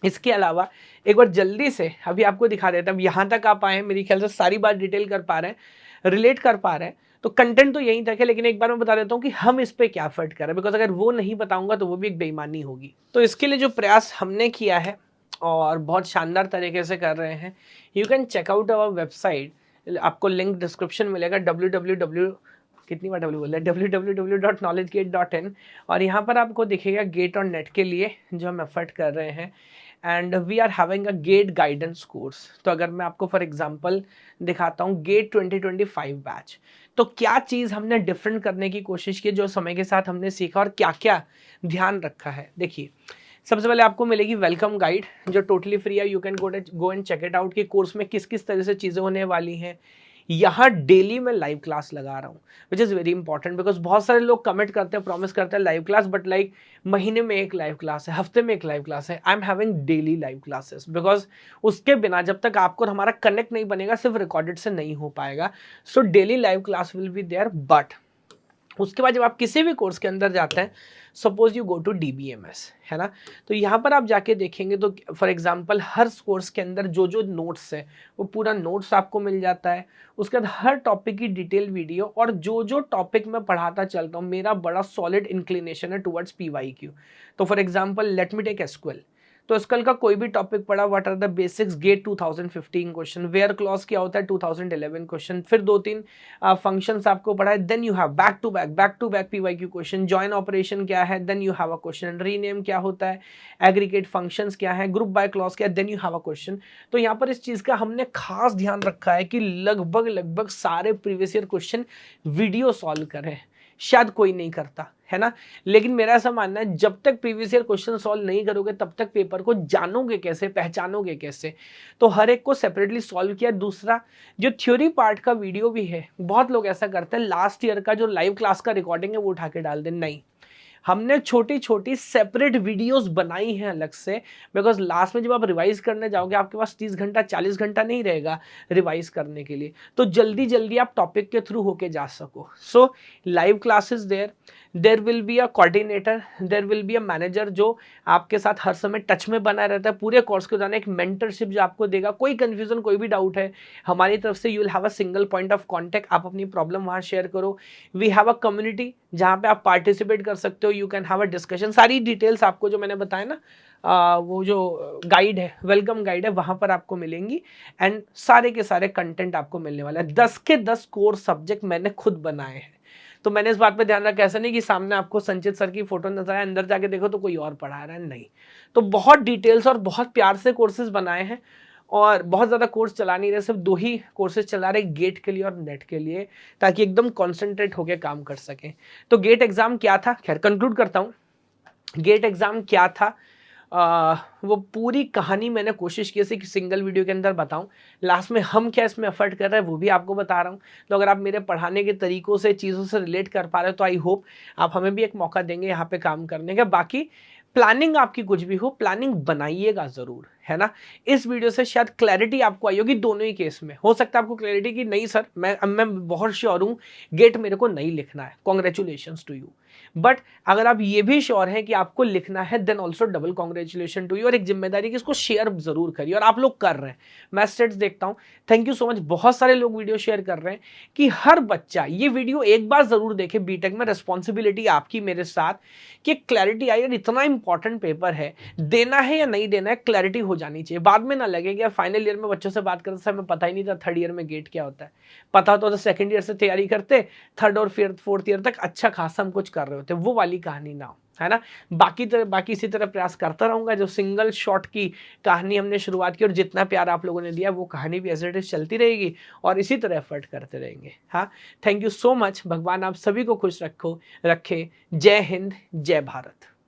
इसके अलावा एक बार जल्दी से अभी आपको दिखा देता हूँ, यहाँ तक आप आए हैं, मेरी ख्याल से सारी बात डिटेल कर पा रहे हैं, रिलेट कर पा रहे हैं, तो कंटेंट तो यहीं तक है, लेकिन एक बार मैं बता देता हूँ कि हम इस पे क्या एफर्ट कर रहे हैं, बिकॉज अगर वो नहीं बताऊंगा तो वो भी एक बेईमानी होगी। तो इसके लिए जो प्रयास हमने किया है और बहुत शानदार तरीके से कर रहे हैं, you can checkout our website, आपको लिंक डिस्क्रिप्शन मिलेगा, www कितनी बार डब्ल्यू बोल रहा है, www.knowledgegate.in, और यहाँ पर आपको दिखेगा गेट और नेट के लिए जो हम एफर्ट कर रहे हैं, and we are having a GATE guidance course. तो अगर मैं आपको फॉर एग्जांपल दिखाता हूँ गेट 2025 बैच, तो क्या चीज़ हमने डिफरेंट करने की कोशिश की जो समय के साथ हमने सीखा और क्या क्या ध्यान रखा है। देखिए सबसे पहले आपको मिलेगी वेलकम गाइड जो टोटली फ्री है, you can go and check it out कि कोर्स में किस किस तरह से चीज़ें होने वाली हैं। यहाँ डेली मैं लाइव क्लास लगा रहा हूँ, which is very important, because बहुत सारे लोग कमेंट करते हैं, प्रॉमिस करते हैं लाइव क्लास, बट लाइक महीने में एक लाइव क्लास है, हफ्ते में एक लाइव क्लास है। I am having daily live classes, because उसके बिना जब तक आपको हमारा कनेक्ट नहीं बनेगा, सिर्फ रिकॉर्डेड से नहीं हो पाएगा। So daily live class will be there, but उसके बाद जब आप किसी भी कोर्स के अंदर जाते हैं, suppose you go to DBMS, है ना, तो यहाँ पर आप जाके देखेंगे तो फॉर एग्जांपल हर कोर्स के अंदर जो जो नोट्स है वो पूरा नोट्स आपको मिल जाता है। उसके बाद हर टॉपिक की डिटेल वीडियो, और जो जो टॉपिक मैं पढ़ाता चलता हूँ, मेरा बड़ा सॉलिड इंक्लिनेशन है टुवर्ड्स PYQ। तो for example let me take SQL, तो स्कल का कोई भी टॉपिक पढ़ा, what are the basics, GATE 2015 question, where clause क्या होता है 2011 क्वेश्चन, फिर 2-3 फंक्शंस आपको पढ़ा है, then you have back to back PYQ question, join operation क्या है, then you have a question, rename क्या होता है, एग्रीगेट फंक्शंस क्या है, ग्रुप बाय क्लॉज क्या है, then you have a question. तो यहाँ पर इस चीज़ का हमने खास ध्यान रखा है कि लगभग सारे previous year question video solve करें। शायद कोई नहीं करता, है ना, लेकिन मेरा ऐसा मानना है जब तक प्रीवियस ईयर क्वेश्चन सॉल्व नहीं करोगे तब तक पेपर को जानोगे कैसे, पहचानोगे कैसे। तो हर एक को सेपरेटली सॉल्व किया। दूसरा जो थ्योरी पार्ट का वीडियो भी है, बहुत लोग ऐसा करते हैं लास्ट ईयर का जो लाइव क्लास का रिकॉर्डिंग है वो उठा के डाल दें, नहीं, हमने छोटी छोटी सेपरेट वीडियोस बनाई हैं अलग से, बिकॉज लास्ट में जब आप रिवाइज करने जाओगे आपके पास 30 घंटा 40 घंटा नहीं रहेगा रिवाइज करने के लिए, तो जल्दी जल्दी आप टॉपिक के थ्रू होके जा सको। So live classes there will be a coordinator, there will be a manager जो आपके साथ हर समय टच में बना रहता है पूरे कोर्स के दौरान, एक मेंटरशिप जो आपको देगा। कोई कंफ्यूजन, कोई भी डाउट है, हमारी तरफ से you will have a single point of contact, आप अपनी प्रॉब्लम वहाँ शेयर करो। वी हैव अ कम्युनिटी जहाँ पे आप पार्टिसिपेट कर सकते हो, you can have a discussion. सारी डिटेल्स आपको जो मैंने बताया ना, वो जो गाइड है, वेलकम गाइड है, वहाँ पर आपको मिलेंगी, एंड सारे के सारे कंटेंट आपको मिलने वाला है। 10 के 10 कोर सब्जेक्ट मैंने खुद बनाए हैं, तो मैंने इस बात पे ध्यान रखा, ऐसा नहीं कि सामने आपको संचित सर की फोटो नजर आए, अंदर जाके देखो तो कोई और पढ़ा रहा है, नहीं। तो बहुत डिटेल्स और बहुत प्यार से कोर्सेज बनाए हैं, और बहुत ज़्यादा कोर्स चला नहीं रहे, सिर्फ 2 ही कोर्सेज चला रहे, गेट के लिए और नेट के लिए, ताकि एकदम कॉन्सेंट्रेट होकर काम कर सकें। तो गेट एग्जाम क्या था, खैर कंक्लूड करता हूँ। गेट एग्जाम क्या था, वो पूरी कहानी मैंने कोशिश की थी कि सिंगल वीडियो के अंदर बताऊं। लास्ट में हम क्या इसमें एफर्ट कर रहे हैं वो भी आपको बता रहा हूं। तो अगर आप मेरे पढ़ाने के तरीकों से, चीज़ों से रिलेट कर पा रहे हो, तो आई होप आप हमें भी एक मौका देंगे यहाँ पे काम करने का। बाकी प्लानिंग आपकी कुछ भी हो, प्लानिंग बनाइएगा ज़रूर, है ना। इस वीडियो से शायद क्लैरिटी आपको आई होगी दोनों ही केस में। हो सकता है आपको क्लैरिटी की नहीं सर, मैं बहुत श्योर हूँ गेट मेरे को नहीं लिखना है, कॉन्ग्रेचुलेशंस टू यू। बट अगर आप ये भी श्योर हैं कि आपको लिखना है, then also double congratulation to you. और एक जिम्मेदारी कि इसको शेयर जरूर करिए, और आप लोग कर रहे हैं, मैं स्टेट्स देखता हूँ। थैंक यू सो मच, बहुत सारे लोग वीडियो शेयर कर रहे हैं कि हर बच्चा ये वीडियो एक बार जरूर देखे। बीटेक में रिस्पॉन्सिबिलिटी आपकी मेरे साथ, कि क्लैरिटी आई, और इतना इंपॉर्टेंट पेपर है, देना है या नहीं देना है, क्लैरिटी हो जानी चाहिए। बाद में ना लगे कि यार फाइनल ईयर में बच्चों से बात करते समय पता ही नहीं था थर्ड ईयर में गेट क्या होता है। पता होता तो सेकंड ईयर से तैयारी करते, थर्ड और फोर्थ ईयर तक अच्छा खासा हम कुछ कर रहे होते। वो वाली कहानी ना हो, है ना। बाकी इसी तरह प्रयास करता रहूंगा। जो सिंगल शॉट की कहानी हमने शुरुआत की और जितना प्यार आप लोगों ने दिया, वो कहानी भी एज इट इज चलती रहेगी, और इसी तरह एफर्ट करते रहेंगे। हाँ, थैंक यू सो मच। भगवान आप सभी को खुश रखे। जय हिंद, जय भारत।